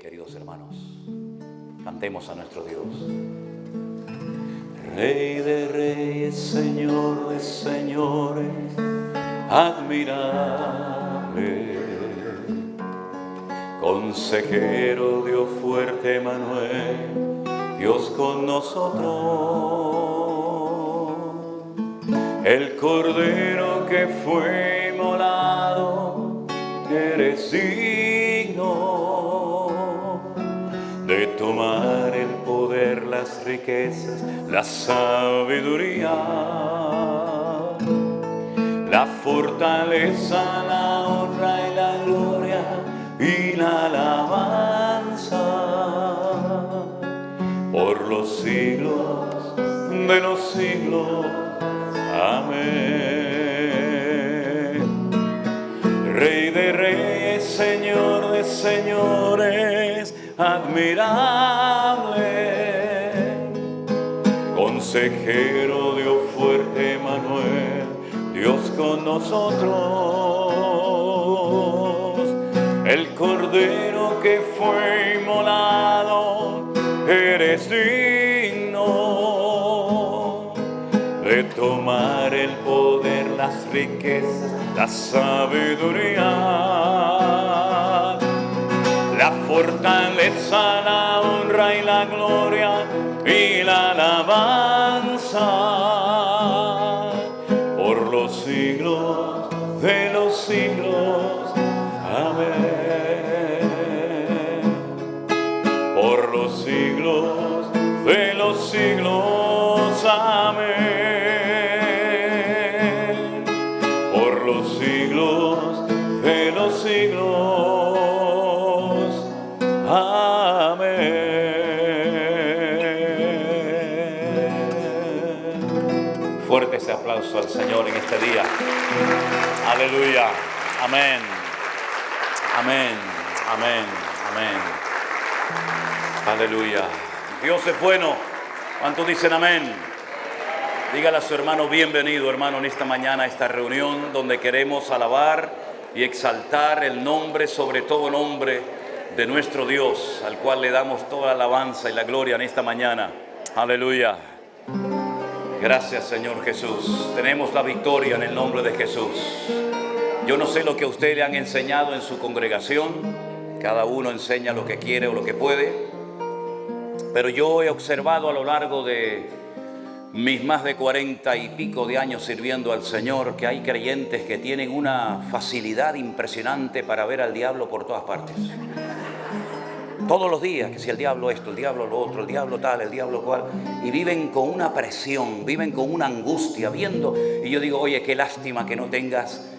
queridos hermanos. Cantemos a nuestro Dios. Rey de reyes, Señor de señores, admirable. Consejero, Dios fuerte, Manuel, Dios con nosotros. El Cordero que fue inmolado, eres digno de tomar el poder, las riquezas, la sabiduría, la fortaleza, la honra y la gloria y la alabanza por los siglos de los siglos. Amén. Rey de reyes, Señor de señores, admirable. Consejero, Dios fuerte, Manuel, Dios con nosotros. El Cordero que fue inmolado, eres digno de tomar el poder, las riquezas, la sabiduría, la fortaleza, la honra y la gloria y la alabanza por los siglos de los siglos. Amén. Por los siglos de los siglos. Amén. Por los siglos de los siglos. Amén. Fuerte ese aplauso al Señor en este día. Aleluya. Amén. Amén. Amén. Amén. Aleluya. Dios es bueno. ¿Cuántos dicen amén? Dígale a su hermano, bienvenido hermano en esta mañana a esta reunión donde queremos alabar y exaltar el nombre, sobre todo nombre de nuestro Dios, al cual le damos toda la alabanza y la gloria en esta mañana. Aleluya. Gracias Señor Jesús. Tenemos la victoria en el nombre de Jesús. Yo no sé lo que a usted le han enseñado en su congregación. Cada uno enseña lo que quiere o lo que puede. Pero yo he observado a lo largo de mis más de 40 y pico de años sirviendo al Señor que hay creyentes que tienen una facilidad impresionante para ver al diablo por todas partes. Todos los días, que si el diablo esto, el diablo lo otro, el diablo tal, el diablo cual, y viven con una presión, viven con una angustia, viendo, y yo digo, oye, qué lástima que no tengas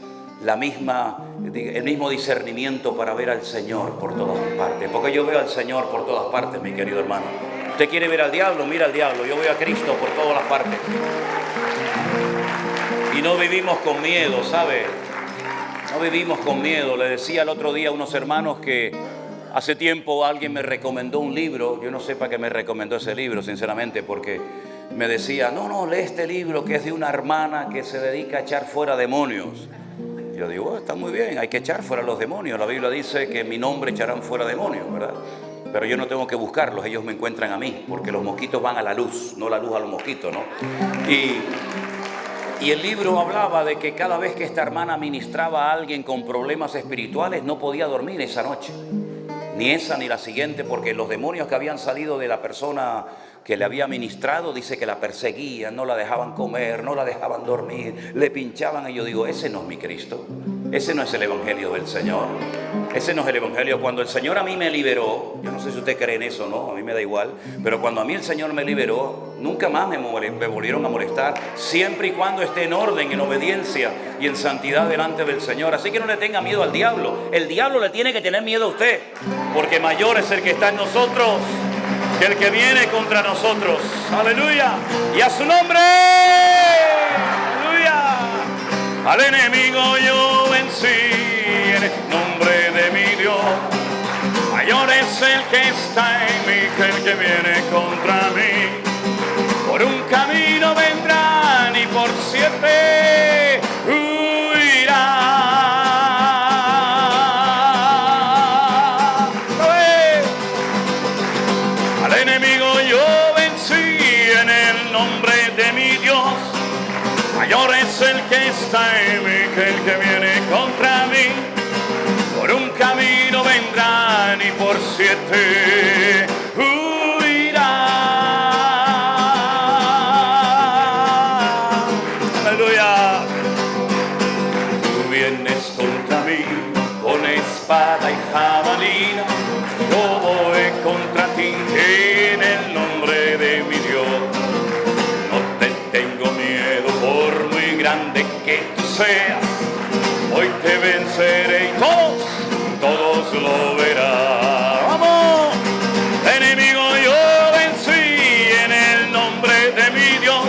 el mismo discernimiento para ver al Señor por todas partes, porque yo veo al Señor por todas partes, mi querido hermano. Usted quiere ver al diablo, mira al diablo, yo veo a Cristo por todas las partes. Y no vivimos con miedo, ¿sabe? No vivimos con miedo. Le decía el otro día a unos hermanos que hace tiempo alguien me recomendó un libro. Yo no sé para qué me recomendó ese libro, sinceramente, porque me decía, no, lee este libro que es de una hermana que se dedica a echar fuera demonios. Yo digo, está muy bien, hay que echar fuera los demonios. La Biblia dice que en mi nombre echarán fuera demonios, ¿verdad? Pero yo no tengo que buscarlos, ellos me encuentran a mí, porque los mosquitos van a la luz, no la luz a los mosquitos, ¿no? Y el libro hablaba de que cada vez que esta hermana ministraba a alguien con problemas espirituales, no podía dormir esa noche. Ni esa ni la siguiente, porque los demonios que habían salido de la persona que le había ministrado, dice que la perseguían, no la dejaban comer, no la dejaban dormir, le pinchaban. Y yo digo, ese no es mi Cristo, ese no es el evangelio del Señor, ese no es el evangelio. Cuando el Señor a mí me liberó, yo no sé si usted cree en eso, ¿no? A mí me da igual, pero cuando a mí el Señor me liberó, nunca más me volvieron a molestar, siempre y cuando esté en orden, en obediencia y en santidad delante del Señor. Así que no le tenga miedo al diablo. El diablo le tiene que tener miedo a usted, porque mayor es el que está en nosotros que el que viene contra nosotros. Aleluya. Y a su nombre. Aleluya. Al enemigo yo vencí en el nombre de mi Dios. Mayor es el que está en mí que el que viene contra mí. Por un camino vendrán y por 7 huirán. está en mí, que el que viene contra mí, por un camino vendrá, ni por 7 huirá. Aleluya. Tú vienes contra mí con espada y jabalina, yo voy contra ti en el nombre de mi Dios. No te tengo miedo por muy grande que tú seas, hoy te venceré y todos lo verán. ¡Vamos! Enemigo, yo vencí en el nombre de mi Dios.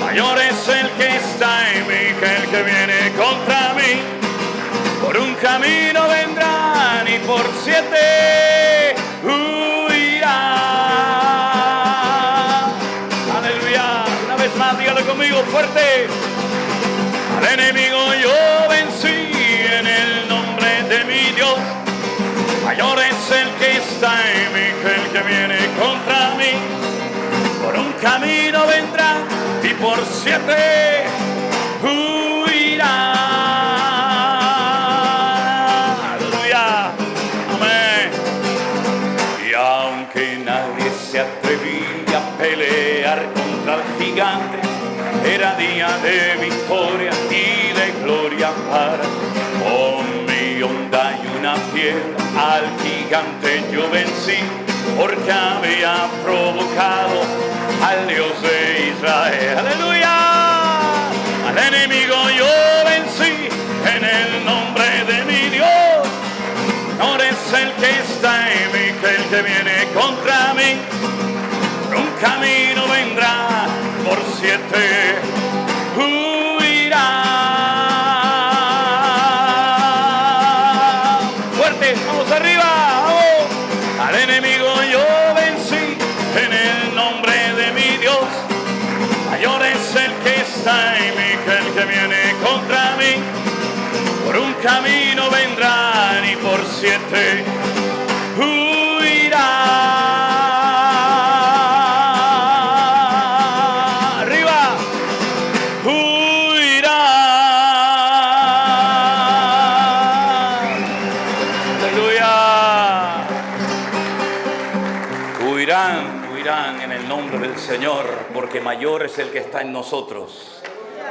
Mayor es el que está en mí que el que viene contra mí. Por un camino vendrán y por 7 huirán. Aleluya. Una vez más, dígalo conmigo fuerte. Al enemigo yo vencí en el nombre de mi Dios. Mayor es el que está en mí que el que viene contra mí. Por un camino vendrá y por 7 huirá. Aleluya. Amén. Y aunque nadie se atrevía a pelear contra el gigante, era día de victoria y de gloria para. Con mi onda y una piedra al gigante yo vencí, porque había provocado al Dios de Israel. ¡Aleluya! Al enemigo yo vencí en el nombre de mi Dios. No eres el que está en mí que el que viene contra mí. Por un camino vendrá, por 7 huirá. Fuerte, vamos arriba, vamos. Al enemigo yo vencí en el nombre de mi Dios. Mayor es el que está en mí que el que viene contra mí. Por un camino vendrán y por 7 huirá. Arriba, huirá. Aleluya. Huirán en el nombre del Señor, porque mayor es el que está en nosotros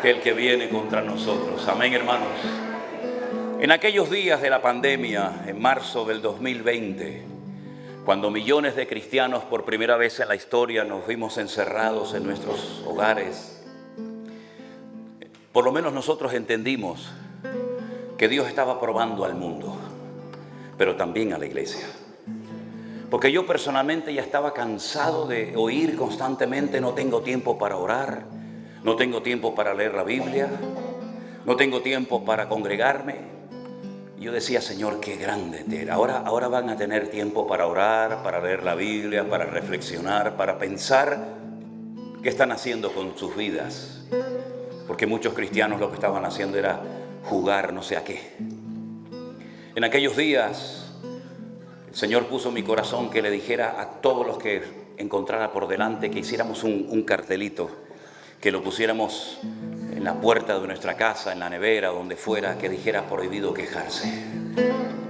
que el que viene contra nosotros. Amén, hermanos. En aquellos días de la pandemia, en marzo del 2020, cuando millones de cristianos por primera vez en la historia nos vimos encerrados en nuestros hogares, por lo menos nosotros entendimos que Dios estaba probando al mundo, pero también a la iglesia. Porque yo personalmente ya estaba cansado de oír constantemente: no tengo tiempo para orar, no tengo tiempo para leer la Biblia, no tengo tiempo para congregarme. Y yo decía: Señor, qué grande era. Ahora van a tener tiempo para orar, para leer la Biblia, para reflexionar, para pensar qué están haciendo con sus vidas. Porque muchos cristianos lo que estaban haciendo era jugar no sé a qué. En aquellos días el Señor puso en mi corazón que le dijera a todos los que encontrara por delante que hiciéramos un cartelito, que lo pusiéramos en la puerta de nuestra casa, en la nevera, donde fuera, que dijera: prohibido quejarse.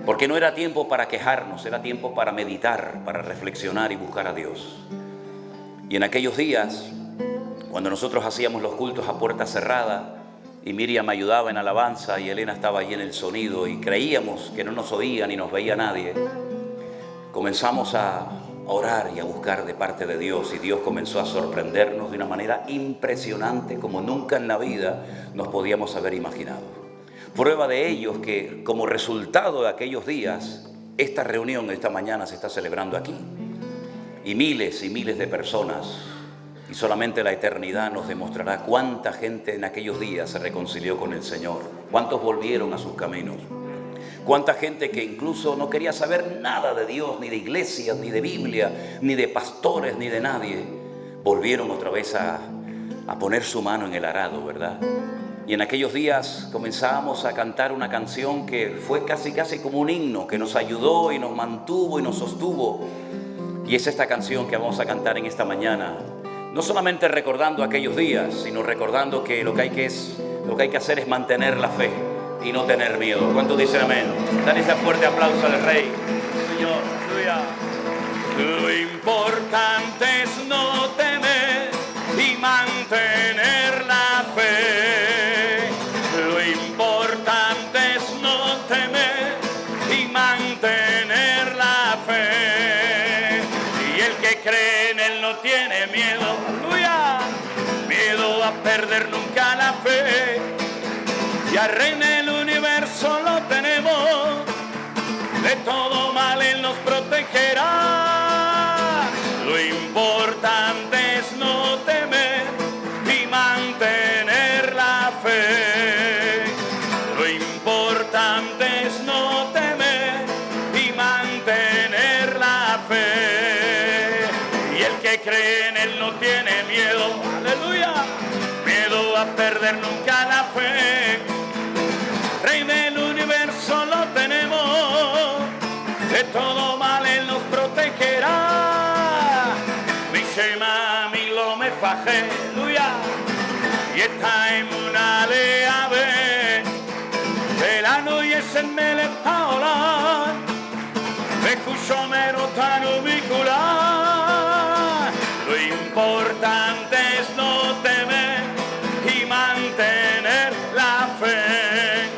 Porque no era tiempo para quejarnos, era tiempo para meditar, para reflexionar y buscar a Dios. Y en aquellos días, cuando nosotros hacíamos los cultos a puerta cerrada, y Miriam me ayudaba en alabanza y Elena estaba allí en el sonido, y creíamos que no nos oía ni nos veía nadie, comenzamos a orar y a buscar de parte de Dios, y Dios comenzó a sorprendernos de una manera impresionante, como nunca en la vida nos podíamos haber imaginado. Prueba de ello es que, como resultado de aquellos días, esta reunión esta mañana se está celebrando aquí, y miles de personas, y solamente la eternidad nos demostrará cuánta gente en aquellos días se reconcilió con el Señor, cuántos volvieron a sus caminos. Cuánta gente que incluso no quería saber nada de Dios, ni de iglesias, ni de Biblia, ni de pastores, ni de nadie, volvieron otra vez a poner su mano en el arado, ¿verdad? Y en aquellos días comenzábamos a cantar una canción que fue casi como un himno, que nos ayudó y nos mantuvo y nos sostuvo. Y es esta canción que vamos a cantar en esta mañana. No solamente recordando aquellos días, sino recordando que lo que hay que es Lo que hay que hacer es mantener la fe y no tener miedo. ¿Cuántos dicen amén? Dale ese fuerte aplauso al Rey. Señor, aleluya. Lo importante es no temer y mantener la fe. Lo importante es no temer y mantener la fe. Y el que cree en Él no tiene miedo, aleluya, miedo a perder nunca la fe. Y al Rey del universo lo tenemos, de todo mal Él nos protegerá. Lo importante es no temer y mantener la fe. Lo importante es no temer y mantener la fe. Y el que cree en Él no tiene miedo, aleluya, miedo a perder nunca la fe. Rey del universo lo tenemos, de todo mal Él nos protegerá. Mi Shema, mi lo me faje, aleluya, y está en una leave. Velano y es el mele paola, me escucho mero tan ubicular. Lo importante es no temer y mantener la fe.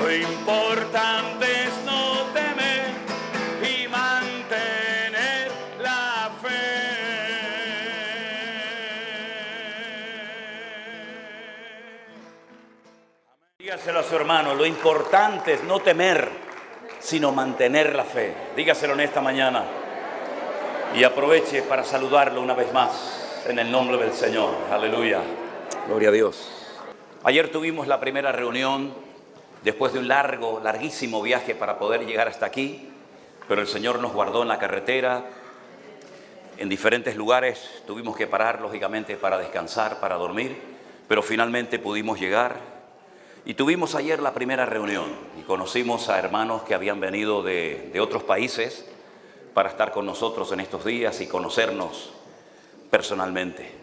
Lo importante es no temer y mantener la fe. Dígaselo a su hermano, lo importante es no temer, sino mantener la fe. Dígaselo en esta mañana. Y aproveche para saludarlo una vez más en el nombre del Señor. Aleluya. Gloria a Dios. Ayer tuvimos la primera reunión después de un larguísimo viaje para poder llegar hasta aquí, pero el Señor nos guardó en la carretera, en diferentes lugares. Tuvimos que parar, lógicamente, para descansar, para dormir, pero finalmente pudimos llegar. Y tuvimos ayer la primera reunión y conocimos a hermanos que habían venido de otros países para estar con nosotros en estos días y conocernos personalmente.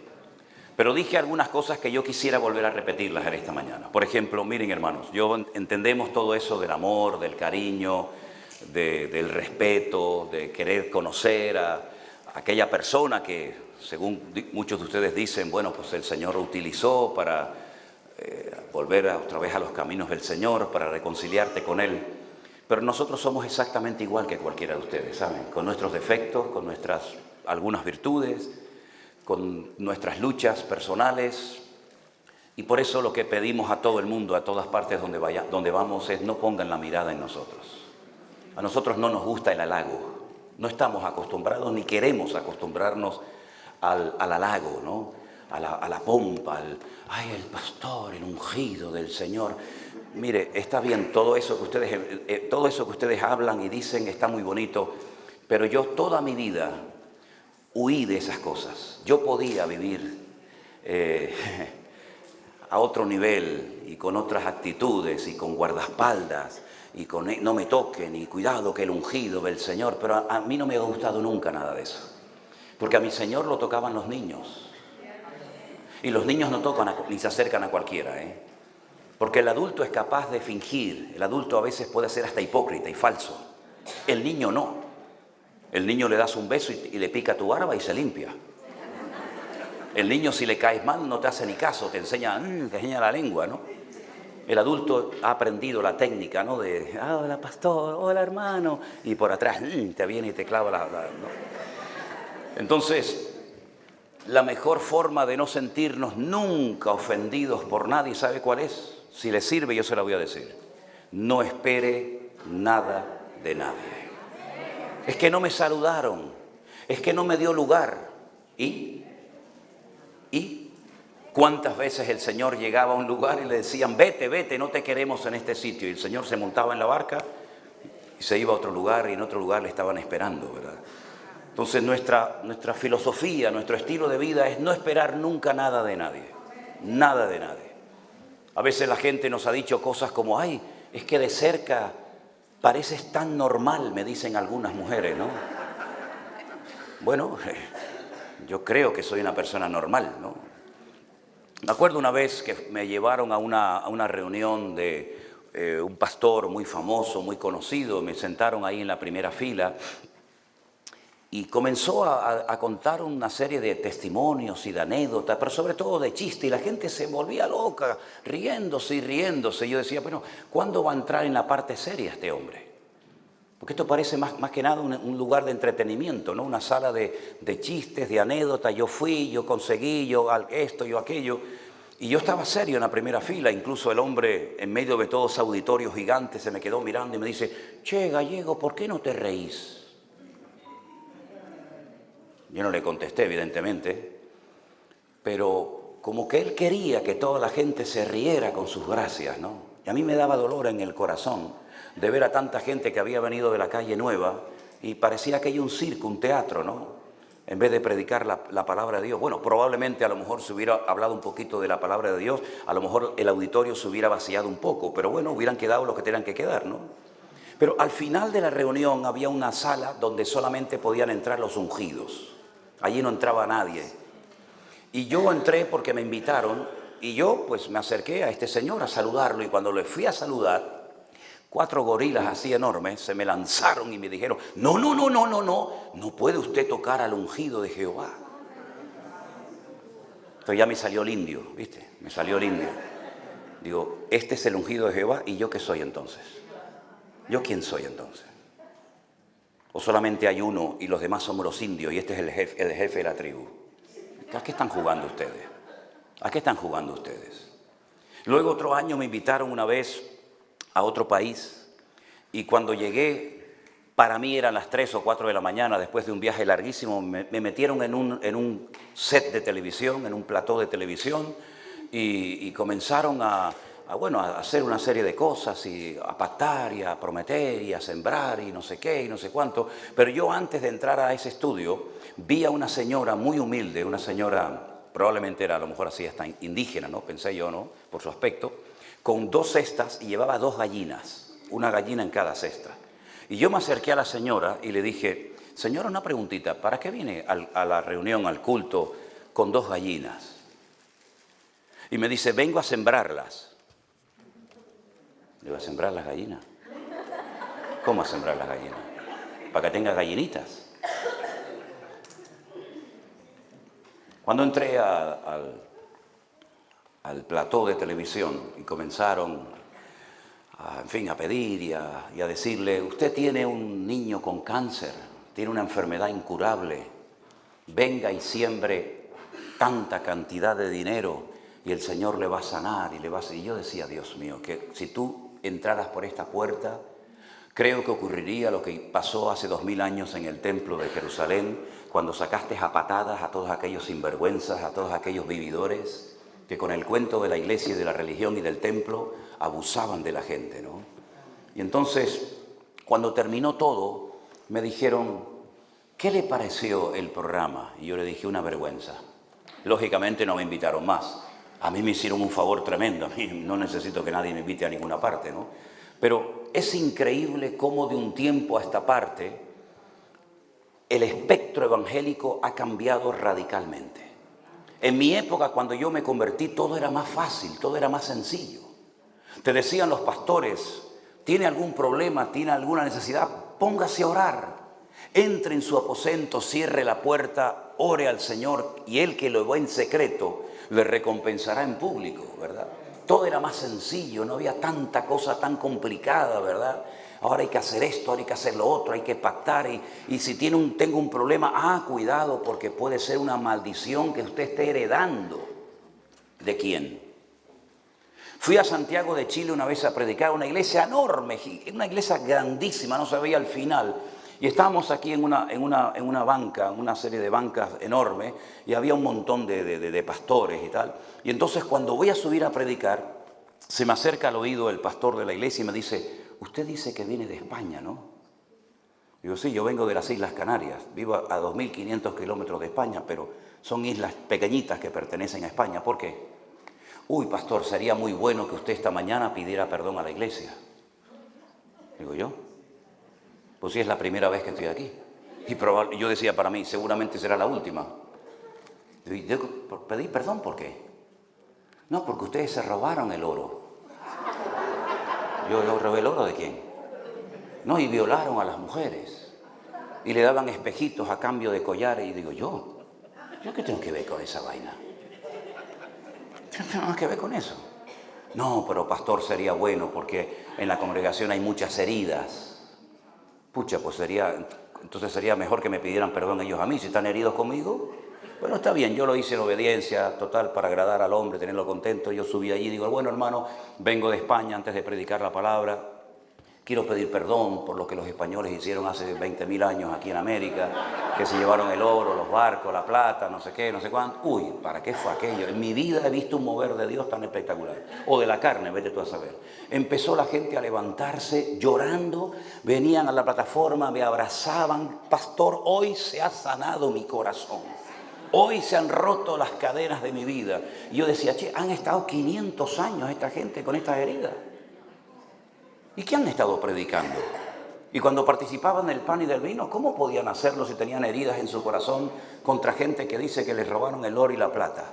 Pero dije algunas cosas que yo quisiera volver a repetirlas en esta mañana. Por ejemplo, miren hermanos, entendemos todo eso del amor, del cariño, del respeto, de querer conocer a aquella persona que, según muchos de ustedes dicen, bueno, pues el Señor lo utilizó para volver otra vez a los caminos del Señor, para reconciliarte con Él. Pero nosotros somos exactamente igual que cualquiera de ustedes, ¿saben? Con nuestros defectos, con nuestras algunas virtudes, con nuestras luchas personales. Y por eso lo que pedimos a todo el mundo, a todas partes donde vamos, es no pongan la mirada en nosotros. A nosotros no nos gusta el halago. No estamos acostumbrados ni queremos acostumbrarnos al halago, ¿no? A la pompa, ay, el pastor, el ungido del Señor. Mire, está bien, todo eso que ustedes hablan y dicen está muy bonito, pero yo toda mi vida huí de esas cosas. Yo podía vivir a otro nivel y con otras actitudes y con guardaespaldas y con no me toquen y cuidado que el ungido del Señor, pero a mí no me ha gustado nunca nada de eso, porque a mi Señor lo tocaban los niños y los niños no tocan ni se acercan a cualquiera, porque el adulto es capaz de fingir, el adulto a veces puede ser hasta hipócrita y falso, el niño no. El niño le das un beso y le pica tu barba y se limpia. El niño, si le caes mal, no te hace ni caso, te enseña la lengua, ¿no? El adulto ha aprendido la técnica, ¿no? De, hola pastor, hola hermano, y por atrás te viene y te clava ¿no? Entonces, la mejor forma de no sentirnos nunca ofendidos por nadie, ¿sabe cuál es? Si le sirve, yo se la voy a decir. No espere nada de nadie. Es que no me saludaron, es que no me dio lugar. ¿Y cuántas veces el Señor llegaba a un lugar y le decían, vete, no te queremos en este sitio? Y el Señor se montaba en la barca y se iba a otro lugar y en otro lugar le estaban esperando, ¿verdad? Entonces nuestra filosofía, nuestro estilo de vida es no esperar nunca nada de nadie, nada de nadie. A veces la gente nos ha dicho cosas como, ay, es que de cerca pareces tan normal, me dicen algunas mujeres, ¿no? Bueno, yo creo que soy una persona normal, ¿no? Me acuerdo una vez que me llevaron a una reunión de un pastor muy famoso, muy conocido. Me sentaron ahí en la primera fila y comenzó a contar una serie de testimonios y de anécdotas, pero sobre todo de chistes, y la gente se volvía loca, riéndose y riéndose. Y yo decía, bueno, ¿cuándo va a entrar en la parte seria este hombre? Porque esto parece más que nada un lugar de entretenimiento, ¿no? Una sala de chistes, de anécdotas. Yo fui, yo conseguí, yo esto, yo aquello. Y yo estaba serio en la primera fila. Incluso el hombre, en medio de todos esos auditorios gigantes, se me quedó mirando y me dice, che, gallego, ¿por qué no te reís? Yo no le contesté, evidentemente, pero como que él quería que toda la gente se riera con sus gracias, ¿no? Y a mí me daba dolor en el corazón de ver a tanta gente que había venido de la calle Nueva y parecía que hay un circo, un teatro, ¿no? En vez de predicar la palabra de Dios. Bueno, probablemente a lo mejor se hubiera hablado un poquito de la palabra de Dios, a lo mejor el auditorio se hubiera vaciado un poco, pero bueno, hubieran quedado los que tenían que quedar, ¿no? Pero al final de la reunión había una sala donde solamente podían entrar los ungidos. Allí no entraba nadie. Y yo entré porque me invitaron y yo pues me acerqué a este señor a saludarlo, y cuando le fui a saludar, 4 gorilas así enormes se me lanzaron y me dijeron, no, no, no, no, no, no, no puede usted tocar al ungido de Jehová. Entonces ya me salió el indio, ¿viste? Me salió el indio. Digo, este es el ungido de Jehová, ¿y yo qué soy entonces? ¿Yo quién soy entonces? ¿O solamente hay uno y los demás somos los indios y este es el jefe de la tribu? ¿A qué están jugando ustedes? ¿A qué están jugando ustedes? Luego otro año me invitaron una vez a otro país y cuando llegué, para mí eran las 3 o 4 de la mañana, después de un viaje larguísimo, me metieron en un set de televisión, en un plató de televisión y comenzaron a hacer una serie de cosas y a pactar y a prometer y a sembrar y no sé qué y no sé cuánto. Pero yo antes de entrar a ese estudio vi a una señora muy humilde, una señora, probablemente era a lo mejor así hasta indígena, ¿no? Pensé yo, ¿no? Por su aspecto, con 2 cestas y llevaba 2 gallinas, una gallina en cada cesta. Y yo me acerqué a la señora y le dije, señora, una preguntita, ¿para qué viene a la reunión, al culto, con 2 gallinas? Y me dice, vengo a sembrarlas. Le voy a sembrar las gallinas. ¿Cómo a sembrar las gallinas? Para que tenga gallinitas. Cuando entré al plató de televisión y comenzaron a pedir y a decirle, usted tiene un niño con cáncer, tiene una enfermedad incurable, venga y siembre tanta cantidad de dinero y el Señor le va a sanar y le va a... Y yo decía, Dios mío, que si tú entraras por esta puerta, creo que ocurriría lo que pasó hace 2000 años en el templo de Jerusalén, cuando sacaste a patadas a todos aquellos sinvergüenzas, a todos aquellos vividores que con el cuento de la iglesia y de la religión y del templo abusaban de la gente, ¿no? Y entonces, cuando terminó todo, me dijeron, ¿qué le pareció el programa? Y yo le dije, una vergüenza. Lógicamente no me invitaron más. A mí me hicieron un favor tremendo, a mí no necesito que nadie me invite a ninguna parte, ¿no? Pero es increíble cómo de un tiempo a esta parte el espectro evangélico ha cambiado radicalmente. En mi época, cuando yo me convertí, todo era más fácil, todo era más sencillo. Te decían los pastores, ¿tiene algún problema, tiene alguna necesidad? Póngase a orar. Entre en su aposento, cierre la puerta, ore al Señor y Él que lo ve en secreto le recompensará en público, ¿verdad? Todo era más sencillo, no había tanta cosa tan complicada, ¿verdad? Ahora hay que hacer esto, ahora hay que hacer lo otro, hay que pactar y si tengo un problema, cuidado porque puede ser una maldición que usted esté heredando. ¿De quién? Fui a Santiago de Chile una vez a predicar, una iglesia enorme, una iglesia grandísima, no se veía al final. Y estábamos aquí en una banca, una serie de bancas enormes, y había un montón de pastores y tal. Y entonces cuando voy a subir a predicar, se me acerca al oído el pastor de la iglesia y me dice, usted dice que viene de España, ¿no? Digo, sí, yo vengo de las Islas Canarias, vivo a 2500 kilómetros de España, pero son islas pequeñitas que pertenecen a España. ¿Por qué? Uy, pastor, sería muy bueno que usted esta mañana pidiera perdón a la iglesia. Digo yo, pues sí, es la primera vez que estoy aquí. Y yo decía para mí, seguramente será la última. Y digo, ¿pedir perdón por qué? No, porque ustedes se robaron el oro. ¿Yo robé el oro de quién? No, y violaron a las mujeres. Y le daban espejitos a cambio de collares. Y digo, ¿yo qué tengo que ver con esa vaina? ¿Qué tengo que ver con eso? No, pero pastor, sería bueno porque en la congregación hay muchas heridas. Pucha, pues entonces sería mejor que me pidieran perdón ellos a mí, si están heridos conmigo. Bueno, está bien, yo lo hice en obediencia total para agradar al hombre, tenerlo contento. Yo subí allí y digo, bueno hermano, vengo de España antes de predicar la palabra. Quiero pedir perdón por lo que los españoles hicieron hace 20.000 años aquí en América, que se llevaron el oro, los barcos, la plata, no sé qué, no sé cuánto. Uy, ¿para qué fue aquello? En mi vida he visto un mover de Dios tan espectacular. O de la carne, vete tú a saber. Empezó la gente a levantarse llorando, venían a la plataforma, me abrazaban. Pastor, hoy se ha sanado mi corazón. Hoy se han roto las cadenas de mi vida. Y yo decía, che, han estado 500 años esta gente con estas heridas. ¿Y qué han estado predicando? Y cuando participaban del pan y del vino, ¿cómo podían hacerlo si tenían heridas en su corazón contra gente que dice que les robaron el oro y la plata?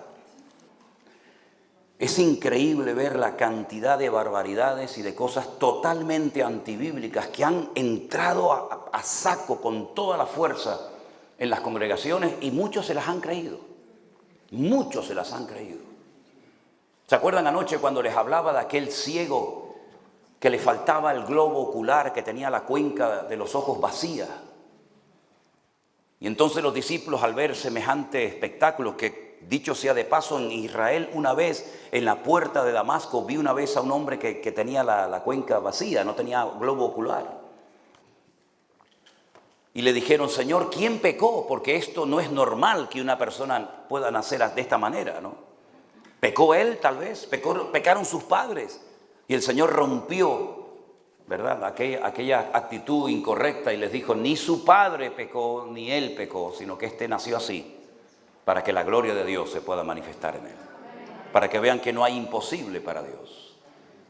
Es increíble ver la cantidad de barbaridades y de cosas totalmente antibíblicas que han entrado a saco con toda la fuerza en las congregaciones y muchos se las han creído. Muchos se las han creído. ¿Se acuerdan anoche cuando les hablaba de aquel ciego que le faltaba el globo ocular, que tenía la cuenca de los ojos vacía? Y entonces los discípulos, al ver semejante espectáculo, que dicho sea de paso, en Israel una vez en la puerta de Damasco vi una vez a un hombre que tenía la cuenca vacía, no tenía globo ocular. Y le dijeron, Señor, ¿quién pecó? Porque esto no es normal que una persona pueda nacer de esta manera, ¿no? ¿Pecó él tal vez? ¿Pecaron sus padres? Y el Señor rompió, ¿verdad?, aquella actitud incorrecta y les dijo, ni su padre pecó, ni él pecó, sino que éste nació así, para que la gloria de Dios se pueda manifestar en él. Para que vean que no hay imposible para Dios.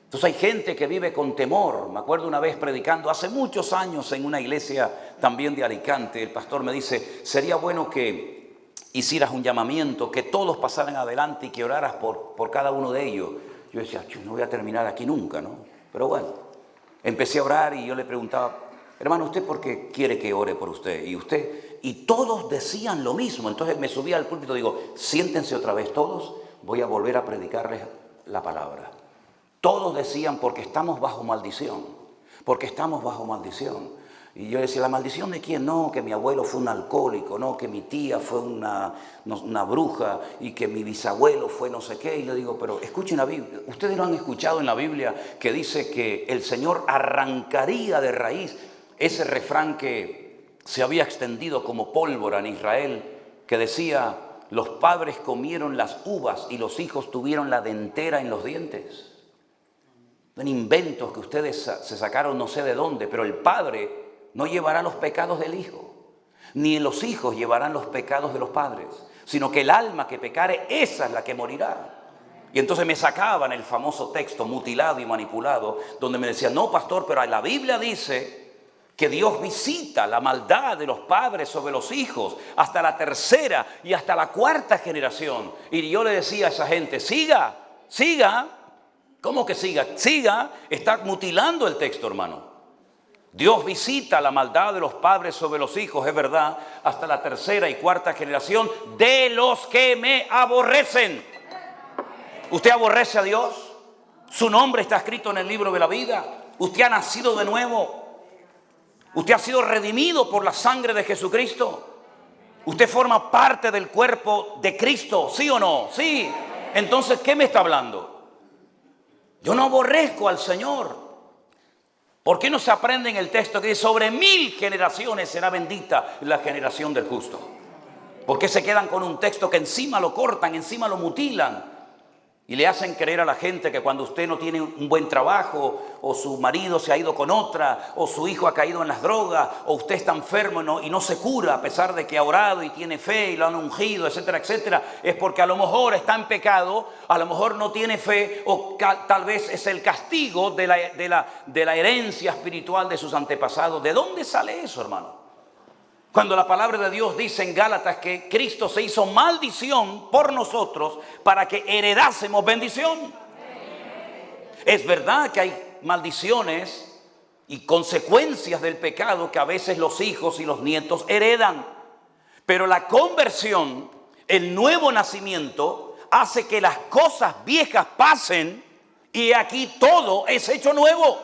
Entonces hay gente que vive con temor. Me acuerdo una vez predicando hace muchos años en una iglesia también de Alicante, el pastor me dice, sería bueno que hicieras un llamamiento, que todos pasaran adelante y que oraras por cada uno de ellos. Yo decía, no voy a terminar aquí nunca, ¿no? Pero bueno, empecé a orar y yo le preguntaba, hermano, ¿usted por qué quiere que ore por usted? Y usted, y todos decían lo mismo. Entonces me subí al púlpito y digo, siéntense otra vez todos, voy a volver a predicarles la palabra. Todos decían, porque estamos bajo maldición, porque estamos bajo maldición. Y yo decía, ¿la maldición de quién? No, que mi abuelo fue un alcohólico, no, que mi tía fue una bruja y que mi bisabuelo fue no sé qué. Y le digo, pero escuchen la Biblia. Ustedes lo han escuchado en la Biblia que dice que el Señor arrancaría de raíz ese refrán que se había extendido como pólvora en Israel, que decía, los padres comieron las uvas y los hijos tuvieron la dentera en los dientes. Son inventos que ustedes se sacaron no sé de dónde, pero el padre no llevará los pecados del hijo, ni los hijos llevarán los pecados de los padres, sino que el alma que pecare, esa es la que morirá. Y entonces me sacaban el famoso texto mutilado y manipulado, donde me decían, no pastor, pero la Biblia dice que Dios visita la maldad de los padres sobre los hijos hasta la tercera y hasta la cuarta generación. Y yo le decía a esa gente, siga. ¿Cómo que siga? Siga, está mutilando el texto, hermano. Dios visita la maldad de los padres sobre los hijos, es verdad, hasta la tercera y cuarta generación de los que me aborrecen. ¿Usted aborrece a Dios? ¿Su nombre está escrito en el libro de la vida? ¿Usted ha nacido de nuevo? ¿Usted ha sido redimido por la sangre de Jesucristo? ¿Usted forma parte del cuerpo de Cristo? ¿Sí o no? Sí. Entonces, ¿qué me está hablando? Yo no aborrezco al Señor. ¿Por qué no se aprende en el texto que dice sobre 1000 generaciones será bendita la generación del justo? ¿Por qué se quedan con un texto que encima lo cortan, encima lo mutilan? Y le hacen creer a la gente que cuando usted no tiene un buen trabajo, o su marido se ha ido con otra, o su hijo ha caído en las drogas, o usted está enfermo y no se cura a pesar de que ha orado y tiene fe y lo han ungido, etcétera, etcétera, es porque a lo mejor está en pecado, a lo mejor no tiene fe, o tal vez es el castigo de la herencia espiritual de sus antepasados. ¿De dónde sale eso, hermano? Cuando la palabra de Dios dice en Gálatas que Cristo se hizo maldición por nosotros para que heredásemos bendición. Es verdad que hay maldiciones y consecuencias del pecado que a veces los hijos y los nietos heredan. Pero la conversión, el nuevo nacimiento, hace que las cosas viejas pasen y aquí todo es hecho nuevo.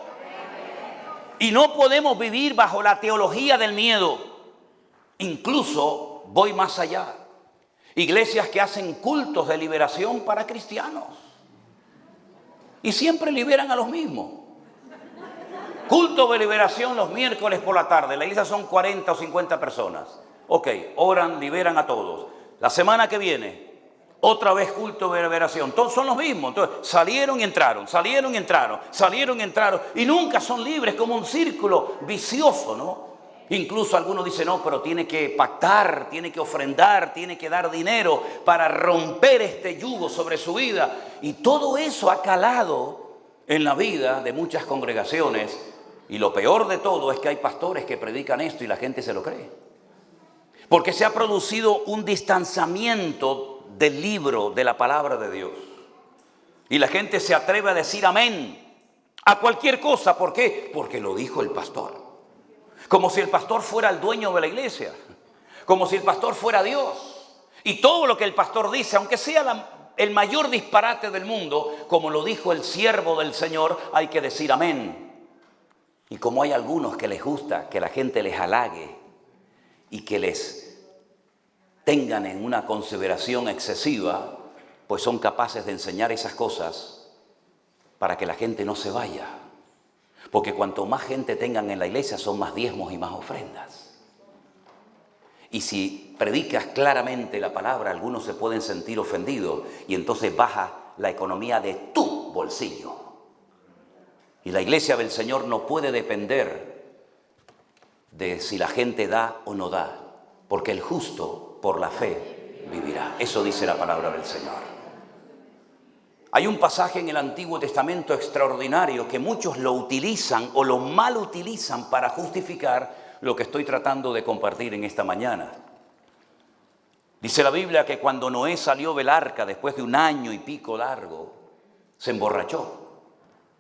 Y no podemos vivir bajo la teología del miedo. Incluso voy más allá. Iglesias que hacen cultos de liberación para cristianos. Y siempre liberan a los mismos. Culto de liberación los miércoles por la tarde. La iglesia son 40 o 50 personas. Ok, oran, liberan a todos. La semana que viene, otra vez culto de liberación. Todos son los mismos. Entonces, salieron y entraron, salieron y entraron, salieron y entraron. Y nunca son libres, como un círculo vicioso, ¿no? Incluso algunos dicen, no, pero tiene que pactar, tiene que ofrendar, tiene que dar dinero para romper este yugo sobre su vida. Y todo eso ha calado en la vida de muchas congregaciones. Y lo peor de todo es que hay pastores que predican esto y la gente se lo cree. Porque se ha producido un distanciamiento del libro, de la palabra de Dios. Y la gente se atreve a decir amén a cualquier cosa. ¿Por qué? Porque lo dijo el pastor. Como si el pastor fuera el dueño de la iglesia. Como si el pastor fuera Dios. Y todo lo que el pastor dice, aunque sea el mayor disparate del mundo, como lo dijo el siervo del Señor, hay que decir amén. Y como hay algunos que les gusta que la gente les halague y que les tengan en una consideración excesiva, pues son capaces de enseñar esas cosas para que la gente no se vaya. Porque cuanto más gente tengan en la iglesia, son más diezmos y más ofrendas. Y si predicas claramente la palabra, algunos se pueden sentir ofendidos y entonces baja la economía de tu bolsillo. Y la iglesia del Señor no puede depender de si la gente da o no da, porque el justo por la fe vivirá. Eso dice la palabra del Señor. Hay un pasaje en el Antiguo Testamento extraordinario que muchos lo utilizan o lo mal utilizan para justificar lo que estoy tratando de compartir en esta mañana. Dice la Biblia que cuando Noé salió del arca después de 1 año y pico largo, se emborrachó.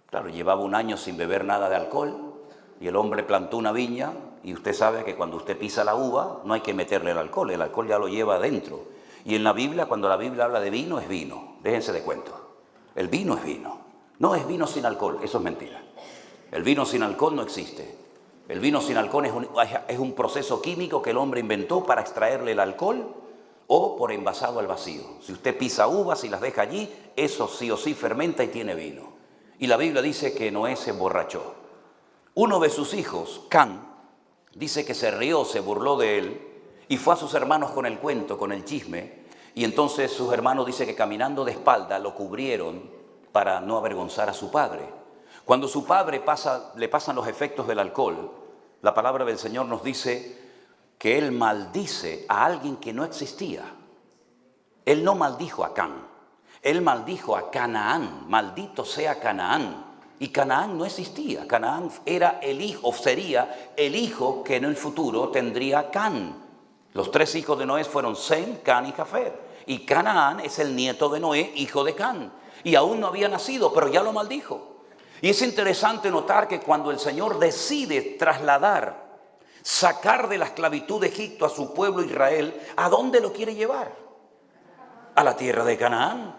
Claro, llevaba 1 año sin beber nada de alcohol y el hombre plantó una viña y usted sabe que cuando usted pisa la uva no hay que meterle el alcohol ya lo lleva adentro. Y en la Biblia, cuando la Biblia habla de vino, es vino. Déjense de cuento. El vino es vino. No es vino sin alcohol, eso es mentira. El vino sin alcohol no existe. El vino sin alcohol es un proceso químico que el hombre inventó para extraerle el alcohol o por envasado al vacío. Si usted pisa uvas y las deja allí, eso sí o sí fermenta y tiene vino. Y la Biblia dice que Noé se emborrachó. Uno de sus hijos, Can, dice que se rió, se burló de él y fue a sus hermanos con el cuento, con el chisme. Y entonces sus hermanos dice que caminando de espalda lo cubrieron para no avergonzar a su padre. Cuando su padre le pasan los efectos del alcohol, la palabra del Señor nos dice que él maldice a alguien que no existía. Él no maldijo a Can, él maldijo a Canaán, maldito sea Canaán. Y Canaán no existía, Canaán era el hijo, sería el hijo que en el futuro tendría Can. Los 3 hijos de Noé fueron Sem, Can y Jafet. Y Canaán es el nieto de Noé, hijo de Can. Y aún no había nacido, pero ya lo maldijo. Y es interesante notar que cuando el Señor decide trasladar, sacar de la esclavitud de Egipto a su pueblo Israel, ¿a dónde lo quiere llevar? A la tierra de Canaán.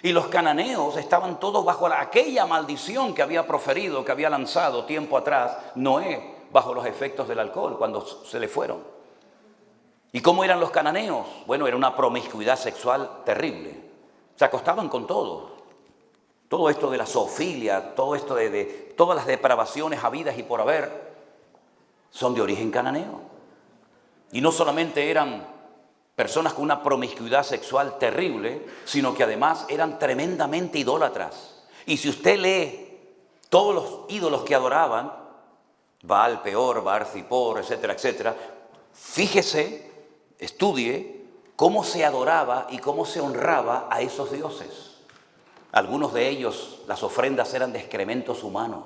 Y los cananeos estaban todos bajo aquella maldición que había proferido, que había lanzado tiempo atrás Noé, bajo los efectos del alcohol, cuando se le fueron. ¿Y cómo eran los cananeos? Bueno, era una promiscuidad sexual terrible. Se acostaban con todos. Todo esto de la zoofilia, todo esto de todas las depravaciones habidas y por haber, son de origen cananeo. Y no solamente eran personas con una promiscuidad sexual terrible, sino que además eran tremendamente idólatras. Y si usted lee todos los ídolos que adoraban, Baal Peor, Baal Zipor, etcétera, etcétera, fíjese, estudie cómo se adoraba y cómo se honraba a esos dioses. Algunos de ellos, las ofrendas eran de excrementos humanos.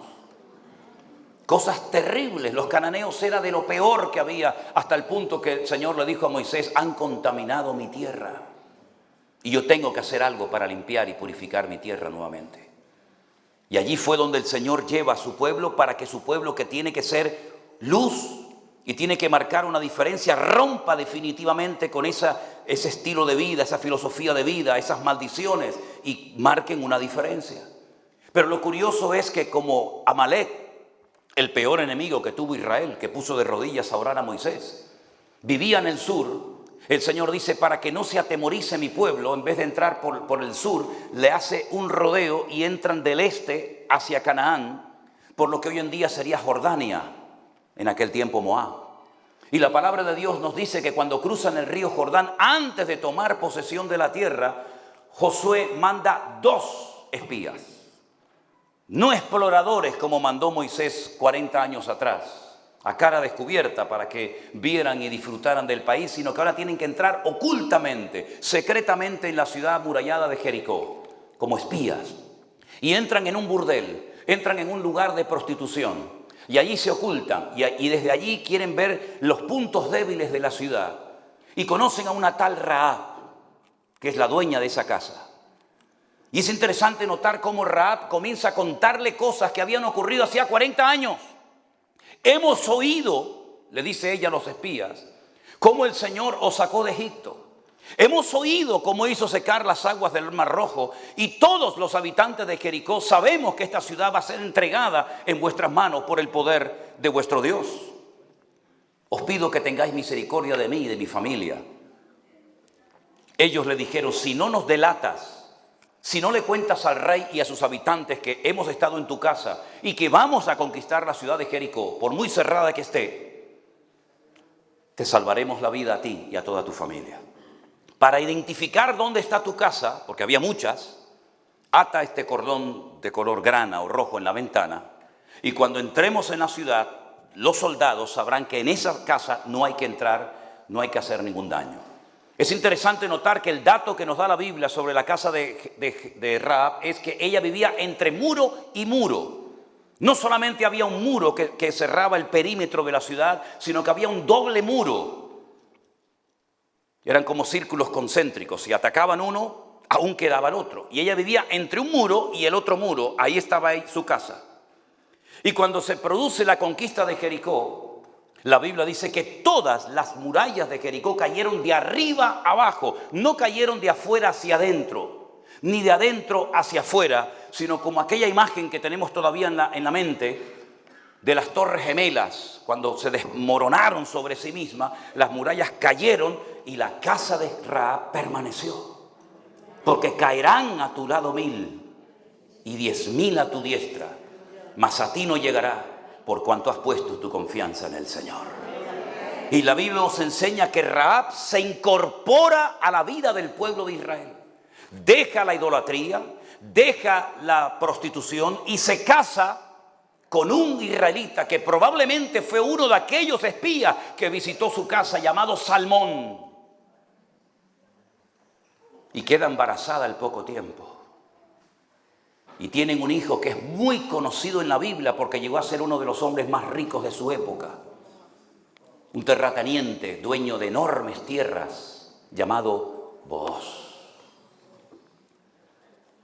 Cosas terribles. Los cananeos era de lo peor que había, hasta el punto que el Señor le dijo a Moisés: han contaminado mi tierra. Y yo tengo que hacer algo para limpiar y purificar mi tierra nuevamente. Y allí fue donde el Señor lleva a su pueblo, para que su pueblo, que tiene que ser luz y tiene que marcar una diferencia, rompa definitivamente con ese estilo de vida, esa filosofía de vida, esas maldiciones, y marquen una diferencia. Pero lo curioso es que como Amalek, el peor enemigo que tuvo Israel, que puso de rodillas a orar a Moisés, vivía en el sur, el Señor dice: para que no se atemorice mi pueblo, en vez de entrar por el sur, le hace un rodeo y entran del este hacia Canaán, por lo que hoy en día sería Jordania, en aquel tiempo Moab. Y la palabra de Dios nos dice que cuando cruzan el río Jordán, antes de tomar posesión de la tierra, Josué manda 2 espías, no exploradores como mandó Moisés 40 años atrás, a cara descubierta, para que vieran y disfrutaran del país, sino que ahora tienen que entrar ocultamente, secretamente, en la ciudad amurallada de Jericó, como espías. Y entran en un burdel, entran en un lugar de prostitución, y allí se ocultan, y desde allí quieren ver los puntos débiles de la ciudad. Y conocen a una tal Rahab, que es la dueña de esa casa. Y es interesante notar cómo Rahab comienza a contarle cosas que habían ocurrido hacía 40 años. Hemos oído, le dice ella a los espías, cómo el Señor os sacó de Egipto. Hemos oído cómo hizo secar las aguas del Mar Rojo, y todos los habitantes de Jericó sabemos que esta ciudad va a ser entregada en vuestras manos por el poder de vuestro Dios. Os pido que tengáis misericordia de mí y de mi familia. Ellos le dijeron: si no nos delatas, si no le cuentas al rey y a sus habitantes que hemos estado en tu casa y que vamos a conquistar la ciudad de Jericó, por muy cerrada que esté, te salvaremos la vida a ti y a toda tu familia. Para identificar dónde está tu casa, porque había muchas, ata este cordón de color grana o rojo en la ventana, y cuando entremos en la ciudad, los soldados sabrán que en esa casa no hay que entrar, no hay que hacer ningún daño. Es interesante notar que el dato que nos da la Biblia sobre la casa de Rahab es que ella vivía entre muro y muro. No solamente había un muro que cerraba el perímetro de la ciudad, sino que había un doble muro. Eran como círculos concéntricos. Si atacaban uno, aún quedaba el otro. Y ella vivía entre un muro y el otro muro. Ahí estaba su casa. Y cuando se produce la conquista de Jericó, la Biblia dice que todas las murallas de Jericó cayeron de arriba abajo. No cayeron de afuera hacia adentro, ni de adentro hacia afuera, sino como aquella imagen que tenemos todavía en la mente de las torres gemelas. Cuando se desmoronaron sobre sí mismas, las murallas cayeron y la casa de Rahab permaneció. Porque caerán a tu lado 1000 y 10.000 a tu diestra, mas a ti no llegará, por cuanto has puesto tu confianza en el Señor. Y la Biblia nos enseña que Rahab se incorpora a la vida del pueblo de Israel. Deja la idolatría, deja la prostitución y se casa con un israelita que probablemente fue uno de aquellos espías que visitó su casa, llamado Salmón. Y queda embarazada al poco tiempo. Y tienen un hijo que es muy conocido en la Biblia porque llegó a ser uno de los hombres más ricos de su época. Un terrateniente, dueño de enormes tierras, llamado Booz.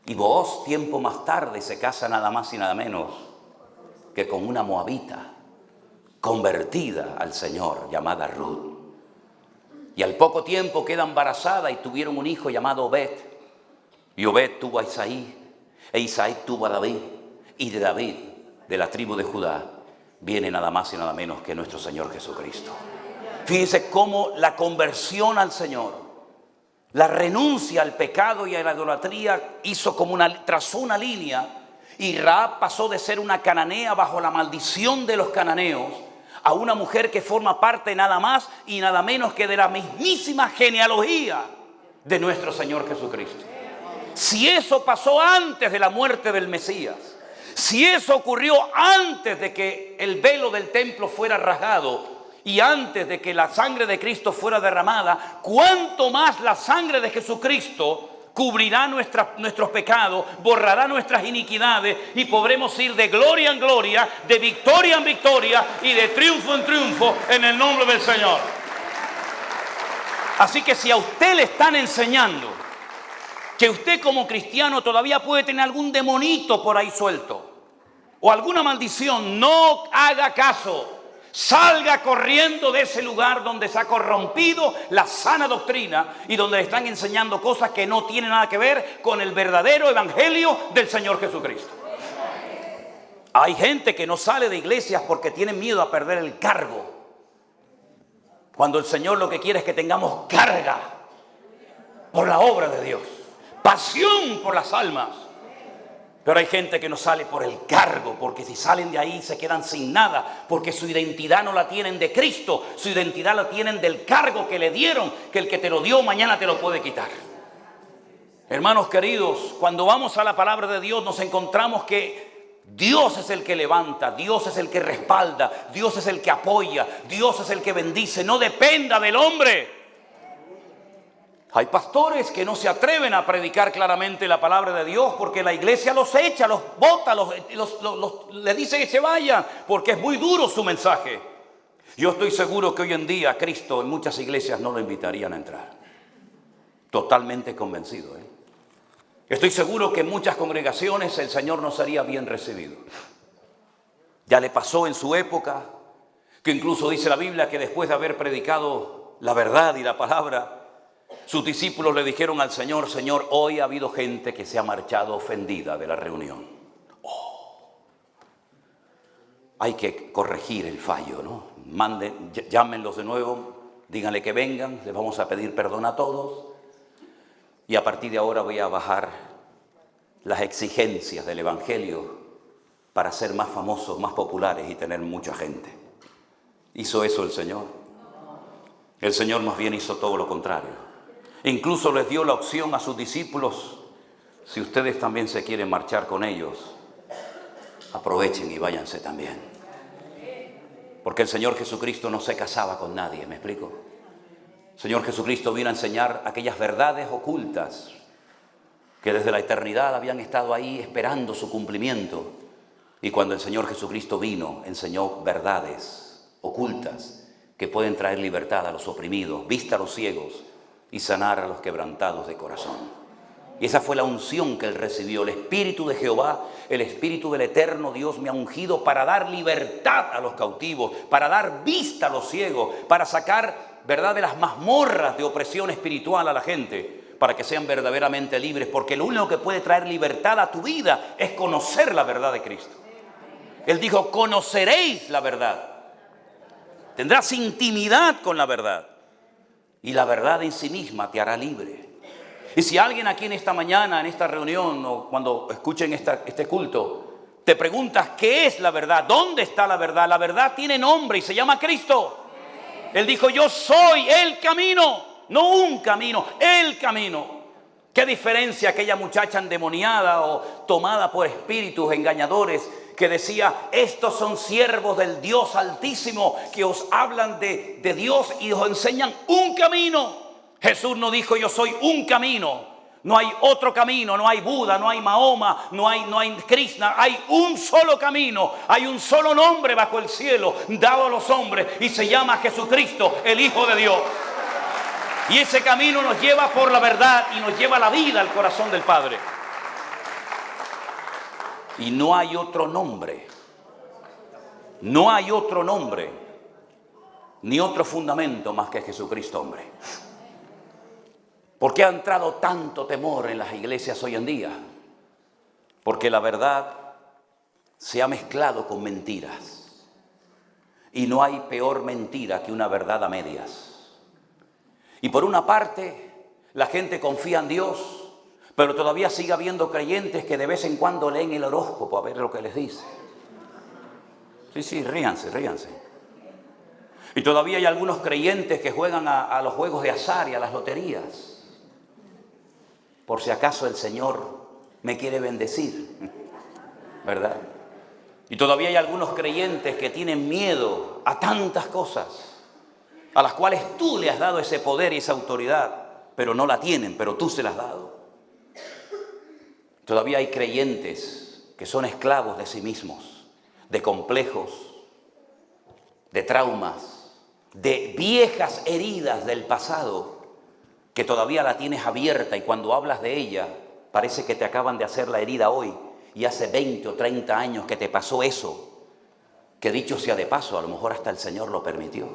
Y Booz, tiempo más tarde, se casa nada más y nada menos que con una moabita convertida al Señor, llamada Ruth. Y al poco tiempo queda embarazada y tuvieron un hijo llamado Obed. Y Obed tuvo a Isaí. E Isaí tuvo a David, y de David, de la tribu de Judá, viene nada más y nada menos que nuestro Señor Jesucristo. Fíjense cómo la conversión al Señor, la renuncia al pecado y a la idolatría trazó una línea, y Rahab pasó de ser una cananea bajo la maldición de los cananeos a una mujer que forma parte nada más y nada menos que de la mismísima genealogía de nuestro Señor Jesucristo. Si eso pasó antes de la muerte del Mesías, si eso ocurrió antes de que el velo del templo fuera rasgado y antes de que la sangre de Cristo fuera derramada, ¿cuánto más la sangre de Jesucristo cubrirá nuestros pecados, borrará nuestras iniquidades y podremos ir de gloria en gloria, de victoria en victoria y de triunfo en triunfo en el nombre del Señor. Así que si a usted le están enseñando que usted como cristiano todavía puede tener algún demonito por ahí suelto o alguna maldición, no haga caso. Salga corriendo de ese lugar donde se ha corrompido la sana doctrina y donde le están enseñando cosas que no tienen nada que ver con el verdadero evangelio del Señor Jesucristo. Hay gente que no sale de iglesias porque tienen miedo a perder el cargo, cuando el Señor lo que quiere es que tengamos carga por la obra de Dios, pasión por las almas. Pero hay gente que no sale por el cargo, porque si salen de ahí se quedan sin nada, porque su identidad no la tienen de Cristo, su identidad la tienen del cargo que le dieron, que el que te lo dio mañana te lo puede quitar. Hermanos queridos, cuando vamos a la palabra de Dios nos encontramos que Dios es el que levanta, Dios es el que respalda, Dios es el que apoya, Dios es el que bendice, no dependa del hombre. Hay pastores que no se atreven a predicar claramente la palabra de Dios porque la iglesia los echa, los bota, les dice que se vayan porque es muy duro su mensaje. Yo estoy seguro que hoy en día Cristo en muchas iglesias no lo invitarían a entrar. Totalmente convencido. Estoy seguro que en muchas congregaciones el Señor no sería bien recibido. Ya le pasó en su época, que incluso dice la Biblia que después de haber predicado la verdad y la palabra, sus discípulos le dijeron al Señor: Señor, hoy ha habido gente que se ha marchado ofendida de la reunión. Hay que corregir el fallo, ¿no? Llámenlos de nuevo, díganle que vengan, les vamos a pedir perdón a todos. Y a partir de ahora voy a bajar las exigencias del Evangelio para ser más famosos, más populares y tener mucha gente. ¿Hizo eso el Señor? El Señor más bien hizo todo lo contrario. Incluso les dio la opción a sus discípulos: si ustedes también se quieren marchar con ellos, aprovechen y váyanse también. Porque el Señor Jesucristo no se casaba con nadie, ¿me explico? El Señor Jesucristo vino a enseñar aquellas verdades ocultas que desde la eternidad habían estado ahí esperando su cumplimiento. Y cuando el Señor Jesucristo vino, enseñó verdades ocultas que pueden traer libertad a los oprimidos, vista a los ciegos y sanar a los quebrantados de corazón. Y esa fue la unción que él recibió. El Espíritu de Jehová, el Espíritu del Eterno Dios me ha ungido para dar libertad a los cautivos, para dar vista a los ciegos, para sacar, ¿verdad?, de las mazmorras de opresión espiritual a la gente, para que sean verdaderamente libres. Porque lo único que puede traer libertad a tu vida es conocer la verdad de Cristo. Él dijo: conoceréis la verdad. Tendrás intimidad con la verdad. Y la verdad en sí misma te hará libre. Y si alguien aquí en esta mañana, en esta reunión, o cuando escuchen este culto, te preguntas qué es la verdad, dónde está la verdad tiene nombre y se llama Cristo. Él dijo: yo soy el camino, no un camino, el camino. ¿Qué diferencia aquella muchacha endemoniada o tomada por espíritus engañadores que decía: estos son siervos del Dios Altísimo que os hablan de Dios y os enseñan un camino? Jesús no dijo: yo soy un camino, no hay otro camino, no hay Buda, no hay Mahoma, no hay Krishna, hay un solo camino, hay un solo nombre bajo el cielo dado a los hombres y se llama Jesucristo, el Hijo de Dios. Y ese camino nos lleva por la verdad y nos lleva a la vida, al corazón del Padre. Y no hay otro nombre, no hay otro nombre, ni otro fundamento más que Jesucristo, hombre. ¿Por qué ha entrado tanto temor en las iglesias hoy en día? Porque la verdad se ha mezclado con mentiras. Y no hay peor mentira que una verdad a medias. Y por una parte, la gente confía en Dios, pero todavía sigue habiendo creyentes que de vez en cuando leen el horóscopo a ver lo que les dice. Sí, ríanse. Y todavía hay algunos creyentes que juegan a los juegos de azar y a las loterías. Por si acaso el Señor me quiere bendecir, ¿verdad? Y todavía hay algunos creyentes que tienen miedo a tantas cosas, a las cuales tú le has dado ese poder y esa autoridad, pero no la tienen, pero tú se las has dado. Todavía hay creyentes que son esclavos de sí mismos, de complejos, de traumas, de viejas heridas del pasado, que todavía la tienes abierta y cuando hablas de ella parece que te acaban de hacer la herida hoy y hace 20 o 30 años que te pasó eso, que dicho sea de paso, a lo mejor hasta el Señor lo permitió,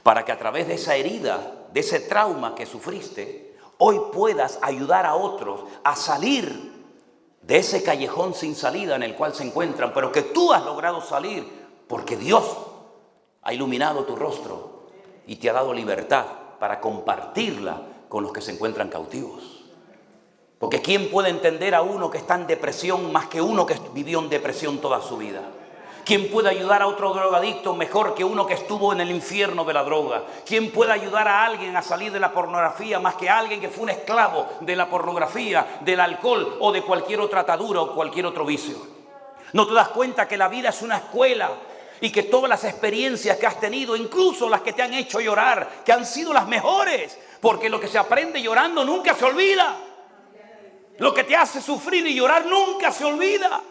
para que a través de esa herida, de ese trauma que sufriste, hoy puedas ayudar a otros a salir de ese callejón sin salida en el cual se encuentran, pero que tú has logrado salir porque Dios ha iluminado tu rostro y te ha dado libertad para compartirla con los que se encuentran cautivos. Porque ¿quién puede entender a uno que está en depresión más que uno que vivió en depresión toda su vida? ¿Quién puede ayudar a otro drogadicto mejor que uno que estuvo en el infierno de la droga? ¿Quién puede ayudar a alguien a salir de la pornografía más que alguien que fue un esclavo de la pornografía, del alcohol o de cualquier otra atadura o cualquier otro vicio? ¿No te das cuenta que la vida es una escuela y que todas las experiencias que has tenido, incluso las que te han hecho llorar, que han sido las mejores? Porque lo que se aprende llorando nunca se olvida. Lo que te hace sufrir y llorar nunca se olvida.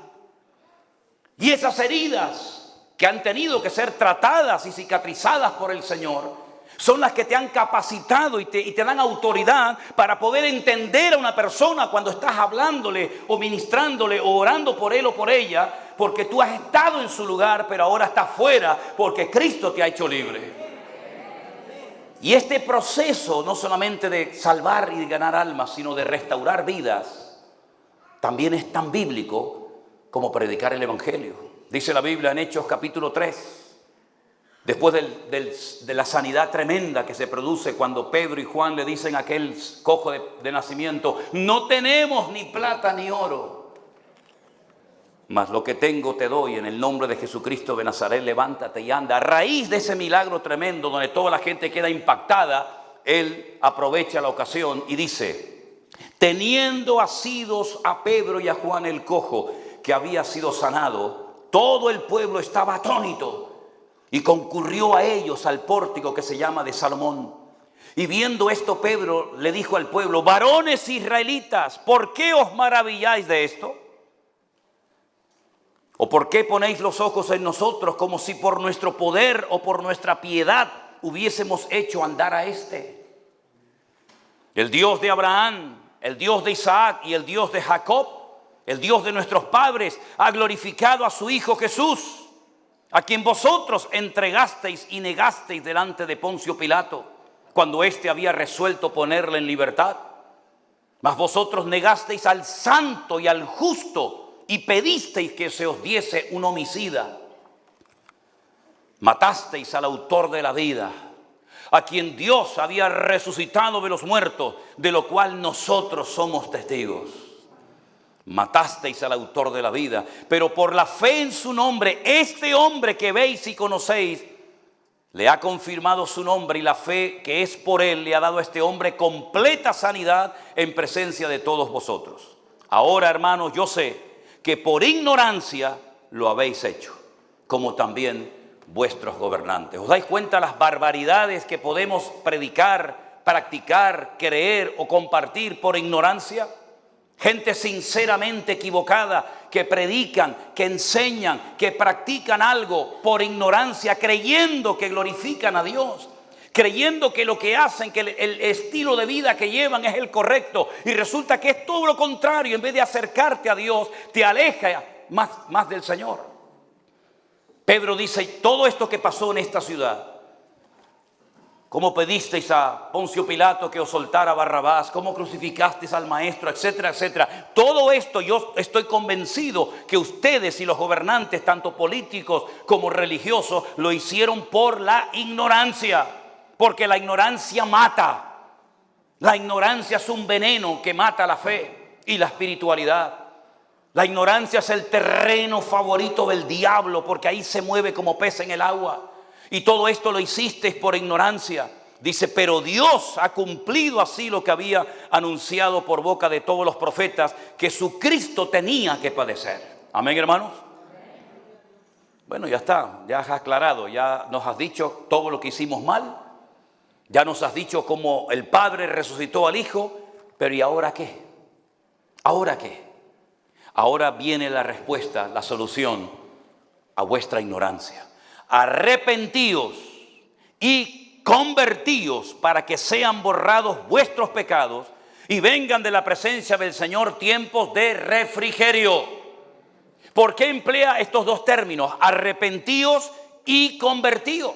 Y esas heridas que han tenido que ser tratadas y cicatrizadas por el Señor son las que te han capacitado y te dan autoridad para poder entender a una persona cuando estás hablándole o ministrándole o orando por él o por ella, porque tú has estado en su lugar, pero ahora estás fuera porque Cristo te ha hecho libre. Y este proceso no solamente de salvar y de ganar almas, sino de restaurar vidas, también es tan bíblico como predicar el Evangelio. Dice la Biblia en Hechos capítulo 3, después de la sanidad tremenda que se produce cuando Pedro y Juan le dicen a aquel cojo de nacimiento: no tenemos ni plata ni oro, mas lo que tengo te doy, en el nombre de Jesucristo de Nazaret, levántate y anda. A raíz de ese milagro tremendo donde toda la gente queda impactada, él aprovecha la ocasión y dice: teniendo asidos a Pedro y a Juan el cojo, que había sido sanado, todo el pueblo estaba atónito y concurrió a ellos al pórtico que se llama de Salomón. Y viendo esto, Pedro le dijo al pueblo: varones israelitas, ¿por qué os maravilláis de esto? ¿O por qué ponéis los ojos en nosotros como si por nuestro poder o por nuestra piedad hubiésemos hecho andar a este? El Dios de Abraham, el Dios de Isaac y el Dios de Jacob, el Dios de nuestros padres, ha glorificado a su Hijo Jesús, a quien vosotros entregasteis y negasteis delante de Poncio Pilato, cuando éste había resuelto ponerle en libertad. Mas vosotros negasteis al santo y al justo y pedisteis que se os diese un homicida. Matasteis al autor de la vida, a quien Dios había resucitado de los muertos, de lo cual nosotros somos testigos. Matasteis al autor de la vida, pero por la fe en su nombre, este hombre que veis y conocéis, le ha confirmado su nombre, y la fe que es por él le ha dado a este hombre completa sanidad en presencia de todos vosotros. Ahora, hermanos, yo sé que por ignorancia lo habéis hecho, como también vuestros gobernantes. ¿Os dais cuenta las barbaridades que podemos predicar, practicar, creer o compartir por ignorancia? Gente sinceramente equivocada que predican, que enseñan, que practican algo por ignorancia, creyendo que glorifican a Dios, creyendo que lo que hacen, que el estilo de vida que llevan es el correcto, y resulta que es todo lo contrario. En vez de acercarte a Dios, te aleja más del Señor. Pedro dice: todo esto que pasó en esta ciudad, cómo pedisteis a Poncio Pilato que os soltara a Barrabás, cómo crucificasteis al maestro, etcétera, etcétera. Todo esto yo estoy convencido que ustedes y los gobernantes, tanto políticos como religiosos, lo hicieron por la ignorancia. Porque la ignorancia mata. La ignorancia es un veneno que mata la fe y la espiritualidad. La ignorancia es el terreno favorito del diablo, porque ahí se mueve como pez en el agua. Y todo esto lo hicisteis por ignorancia. Dice: pero Dios ha cumplido así lo que había anunciado por boca de todos los profetas, que su Cristo tenía que padecer. Amén, hermanos. Bueno, ya está, ya has aclarado, ya nos has dicho todo lo que hicimos mal, ya nos has dicho cómo el Padre resucitó al Hijo, pero ¿y ahora qué? ¿Ahora qué? Ahora viene la respuesta, la solución a vuestra ignorancia. Arrepentíos y convertíos para que sean borrados vuestros pecados y vengan de la presencia del Señor tiempos de refrigerio. ¿Por qué emplea estos dos términos? Arrepentíos y convertíos.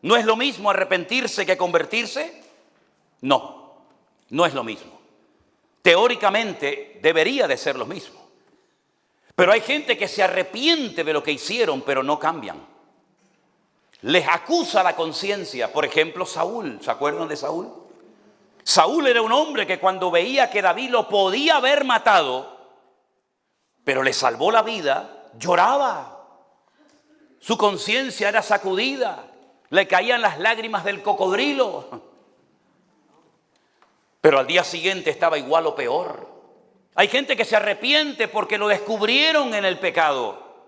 ¿No es lo mismo arrepentirse que convertirse? No, no es lo mismo. Teóricamente debería de ser lo mismo. Pero hay gente que se arrepiente de lo que hicieron, pero no cambian. Les acusa la conciencia. Por ejemplo, Saúl. ¿Se acuerdan de Saúl? Saúl era un hombre que cuando veía que David lo podía haber matado, pero le salvó la vida, lloraba. Su conciencia era sacudida. Le caían las lágrimas del cocodrilo. Pero al día siguiente estaba igual o peor. Hay gente que se arrepiente porque lo descubrieron en el pecado,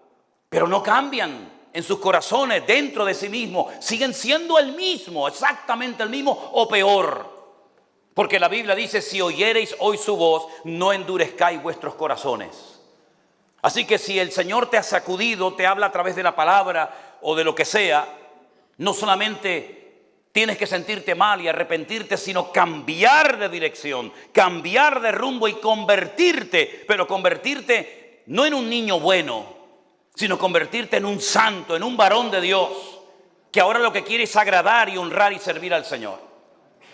pero no cambian en sus corazones, dentro de sí mismos. Siguen siendo el mismo, exactamente el mismo o peor. Porque la Biblia dice, si oyereis hoy su voz, no endurezcáis vuestros corazones. Así que si el Señor te ha sacudido, te habla a través de la palabra o de lo que sea, no solamente tienes que sentirte mal y arrepentirte, sino cambiar de dirección, cambiar de rumbo y convertirte, pero convertirte no en un niño bueno, sino convertirte en un santo, en un varón de Dios, que ahora lo que quiere es agradar y honrar y servir al Señor.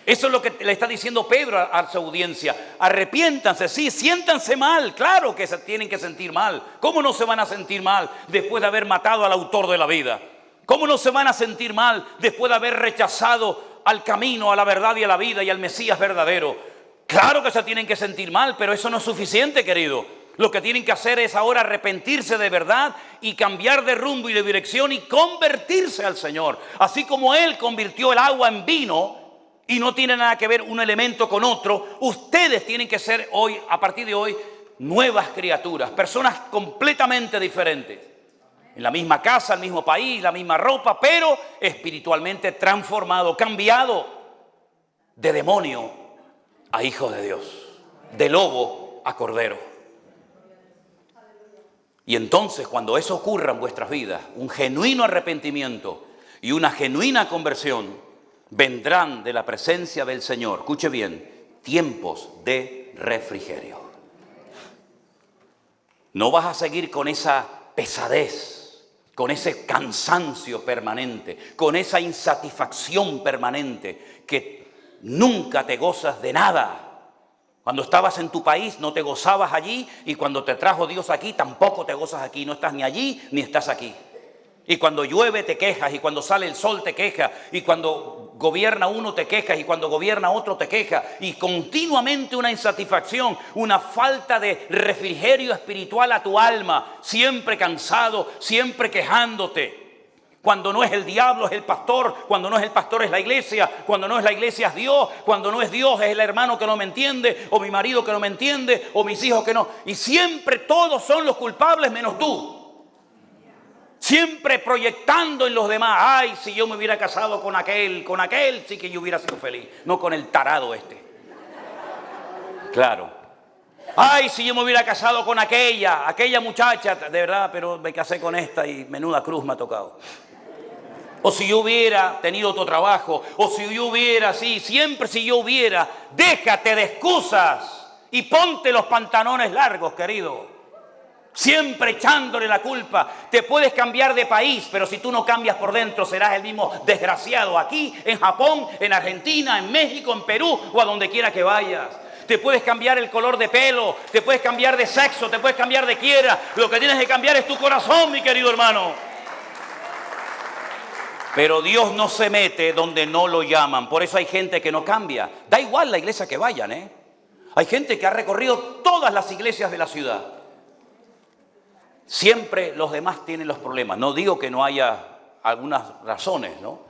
Eso es lo que le está diciendo Pedro a su audiencia. Arrepiéntanse, sí, siéntanse mal, claro que se tienen que sentir mal. ¿Cómo no se van a sentir mal después de haber matado al autor de la vida? ¿Cómo no se van a sentir mal después de haber rechazado al camino, a la verdad y a la vida y al Mesías verdadero? Claro que se tienen que sentir mal, pero eso no es suficiente, querido. Lo que tienen que hacer es ahora arrepentirse de verdad y cambiar de rumbo y de dirección y convertirse al Señor. Así como Él convirtió el agua en vino y no tiene nada que ver un elemento con otro, ustedes tienen que ser hoy, a partir de hoy, nuevas criaturas, personas completamente diferentes. En la misma casa, el mismo país, la misma ropa, pero espiritualmente transformado, cambiado de demonio a hijo de Dios, de lobo a cordero. Y entonces, cuando eso ocurra en vuestras vidas, un genuino arrepentimiento y una genuina conversión, vendrán de la presencia del Señor, escuche bien, tiempos de refrigerio. No vas a seguir con esa pesadez, con ese cansancio permanente, con esa insatisfacción permanente, que nunca te gozas de nada. Cuando estabas en tu país no te gozabas allí, y cuando te trajo Dios aquí tampoco te gozas aquí. No estás ni allí ni estás aquí. Y cuando llueve te quejas, y cuando sale el sol te quejas, y cuando gobierna uno te quejas, y cuando gobierna otro te quejas, y continuamente una insatisfacción, una falta de refrigerio espiritual a tu alma, siempre cansado, siempre quejándote. Cuando no es el diablo es el pastor, cuando no es el pastor es la iglesia, cuando no es la iglesia es Dios, cuando no es Dios es el hermano que no me entiende, o mi marido que no me entiende, o mis hijos que no. Y siempre todos son los culpables menos tú. Siempre proyectando en los demás. Ay, si yo me hubiera casado con aquel sí que yo hubiera sido feliz. No con el tarado este. Claro. Ay, si yo me hubiera casado con aquella muchacha, de verdad, pero me casé con esta y menuda cruz me ha tocado. O si yo hubiera tenido otro trabajo, o si yo hubiera, sí, siempre si yo hubiera, déjate de excusas y ponte los pantalones largos, querido. Siempre echándole la culpa. Te puedes cambiar de país, pero si tú no cambias por dentro, serás el mismo desgraciado aquí, en Japón, en Argentina, en México, en Perú o a donde quiera que vayas. Te puedes cambiar el color de pelo, te puedes cambiar de sexo, te puedes cambiar de quiera. Lo que tienes que cambiar es tu corazón, mi querido hermano. Pero Dios no se mete donde no lo llaman. Por eso hay gente que no cambia. Da igual la iglesia que vayan, ¿eh? Hay gente que ha recorrido todas las iglesias de la ciudad. Siempre los demás tienen los problemas. No digo que no haya algunas razones, ¿no?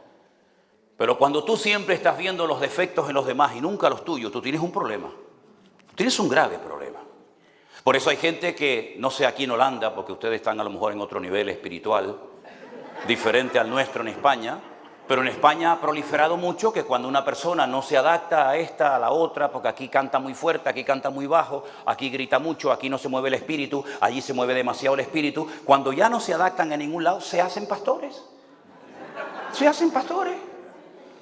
Pero cuando tú siempre estás viendo los defectos en los demás y nunca los tuyos, tú tienes un problema. Tú tienes un grave problema. Por eso hay gente que, no sé aquí en Holanda, porque ustedes están a lo mejor en otro nivel espiritual, diferente al nuestro en España, Pero en España ha proliferado mucho que cuando una persona no se adapta a esta, a la otra, porque aquí canta muy fuerte, aquí canta muy bajo, aquí grita mucho, aquí no se mueve el espíritu, allí se mueve demasiado el espíritu, cuando ya no se adaptan en ningún lado, se hacen pastores. Se hacen pastores.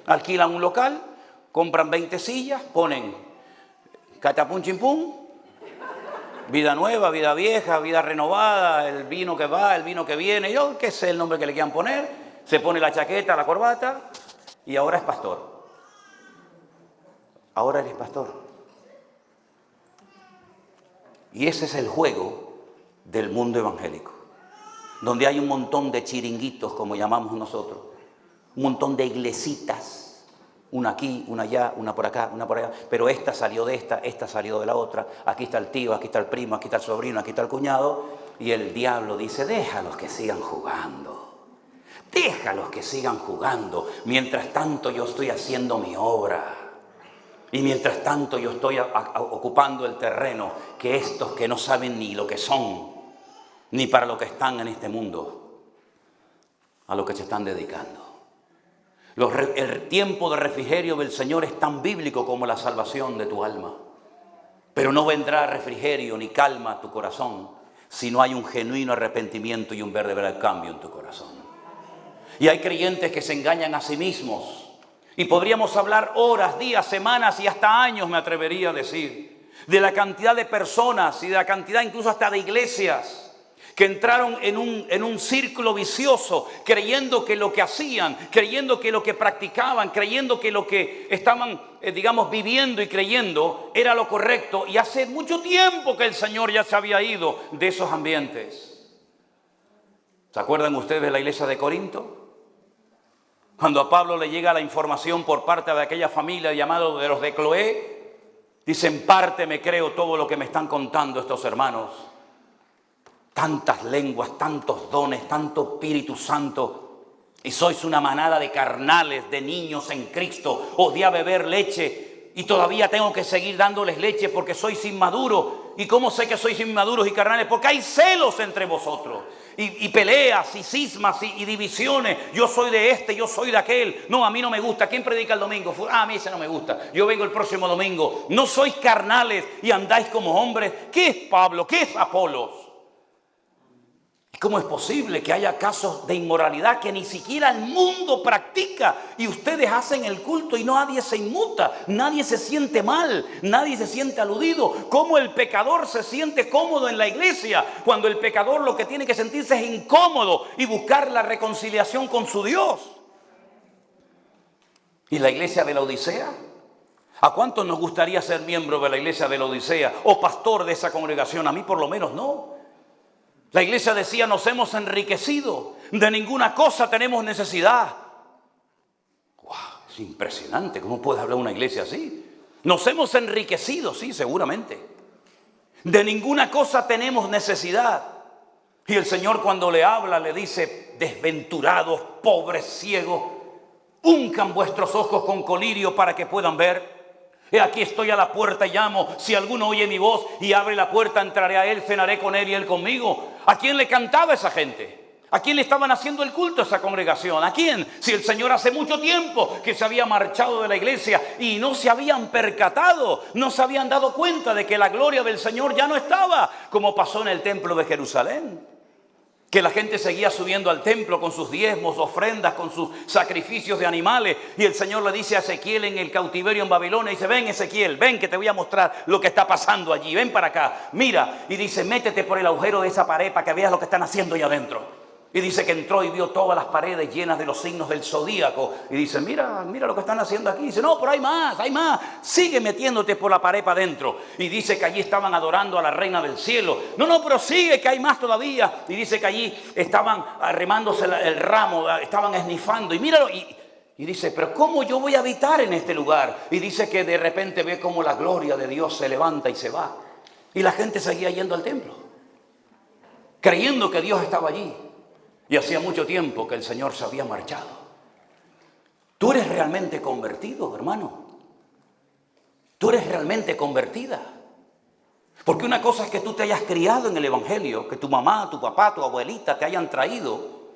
Alquilan un local, compran 20 sillas, ponen catapum chimpum, vida nueva, vida vieja, vida renovada, el vino que va, el vino que viene, yo qué sé el nombre que le quieran poner. Se pone la chaqueta, la corbata y ahora es pastor. Ahora eres pastor. Y ese es el juego del mundo evangélico, donde hay un montón de chiringuitos, como llamamos nosotros, un montón de iglesitas, una aquí, una allá, una por acá, una por allá, pero esta salió de esta salió de la otra, aquí está el tío, aquí está el primo, aquí está el sobrino, aquí está el cuñado, y el diablo dice, déjalos que sigan jugando. Déjalos que sigan jugando. Mientras tanto yo estoy haciendo mi obra. Y mientras tanto yo estoy ocupando el terreno que estos que no saben ni lo que son, ni para lo que están en este mundo, a lo que se están dedicando. El tiempo de refrigerio del Señor es tan bíblico como la salvación de tu alma. Pero no vendrá refrigerio ni calma a tu corazón si no hay un genuino arrepentimiento y un verdadero cambio en tu corazón. Y hay creyentes que se engañan a sí mismos. Y podríamos hablar horas, días, semanas y hasta años, me atrevería a decir, de la cantidad de personas y de la cantidad incluso hasta de iglesias que entraron en un círculo vicioso, creyendo que lo que hacían, creyendo que lo que practicaban, creyendo que lo que estaban, viviendo y creyendo era lo correcto. Y hace mucho tiempo que el Señor ya se había ido de esos ambientes. ¿Se acuerdan ustedes de la iglesia de Corinto? Cuando a Pablo le llega la información por parte de aquella familia llamada de los de Cloé, dice, en parte me creo todo lo que me están contando estos hermanos. Tantas lenguas, tantos dones, tanto Espíritu Santo. Y sois una manada de carnales, de niños en Cristo. Os di a beber leche y todavía tengo que seguir dándoles leche porque sois inmaduros. ¿Y cómo sé que sois inmaduros y carnales? Porque hay celos entre vosotros. Y peleas y cismas y divisiones. Yo soy de este, yo soy de aquel. No, a mí no me gusta. ¿Quién predica el domingo? A mí ese no me gusta. Yo vengo el próximo domingo. No sois carnales y andáis como hombres. ¿Qué es Pablo? ¿Qué es Apolos? ¿Cómo es posible que haya casos de inmoralidad que ni siquiera el mundo practica y ustedes hacen el culto y nadie se inmuta, nadie se siente mal, nadie se siente aludido? ¿Cómo el pecador se siente cómodo en la iglesia cuando el pecador lo que tiene que sentirse es incómodo y buscar la reconciliación con su Dios? ¿Y la iglesia de la Odisea? ¿A cuántos nos gustaría ser miembro de la iglesia de la Odisea o pastor de esa congregación? A mí por lo menos no. La iglesia decía, nos hemos enriquecido, de ninguna cosa tenemos necesidad. ¡Wow! Es impresionante, ¿cómo puede hablar una iglesia así? Nos hemos enriquecido, sí, seguramente. De ninguna cosa tenemos necesidad. Y el Señor cuando le habla le dice, desventurados, pobres, ciegos, uncan vuestros ojos con colirio para que puedan ver. He aquí estoy a la puerta y llamo. Si alguno oye mi voz y abre la puerta, entraré a él, cenaré con él y él conmigo. ¿A quién le cantaba esa gente? ¿A quién le estaban haciendo el culto a esa congregación? ¿A quién? Si el Señor hace mucho tiempo que se había marchado de la iglesia y no se habían percatado, no se habían dado cuenta de que la gloria del Señor ya no estaba, como pasó en el templo de Jerusalén. Que la gente seguía subiendo al templo con sus diezmos, ofrendas, con sus sacrificios de animales. Y el Señor le dice a Ezequiel en el cautiverio en Babilonia, dice, ven Ezequiel, ven que te voy a mostrar lo que está pasando allí, ven para acá, mira. Y dice, métete por el agujero de esa pared para que veas lo que están haciendo allá adentro. Y dice que entró y vio todas las paredes llenas de los signos del zodíaco. Y dice, mira lo que están haciendo aquí. Y dice, no, pero hay más. Sigue metiéndote por la pared para adentro. Y dice que allí estaban adorando a la reina del cielo. No, pero sigue que hay más todavía. Y dice que allí estaban arremándose el ramo, estaban esnifando. Y míralo. Y dice, pero ¿cómo yo voy a habitar en este lugar? Y dice que de repente ve cómo la gloria de Dios se levanta y se va. Y la gente seguía yendo al templo, creyendo que Dios estaba allí. Y hacía mucho tiempo que el Señor se había marchado. ¿Tú eres realmente convertido, hermano? ¿Tú eres realmente convertida? Porque una cosa es que tú te hayas criado en el Evangelio, que tu mamá, tu papá, tu abuelita te hayan traído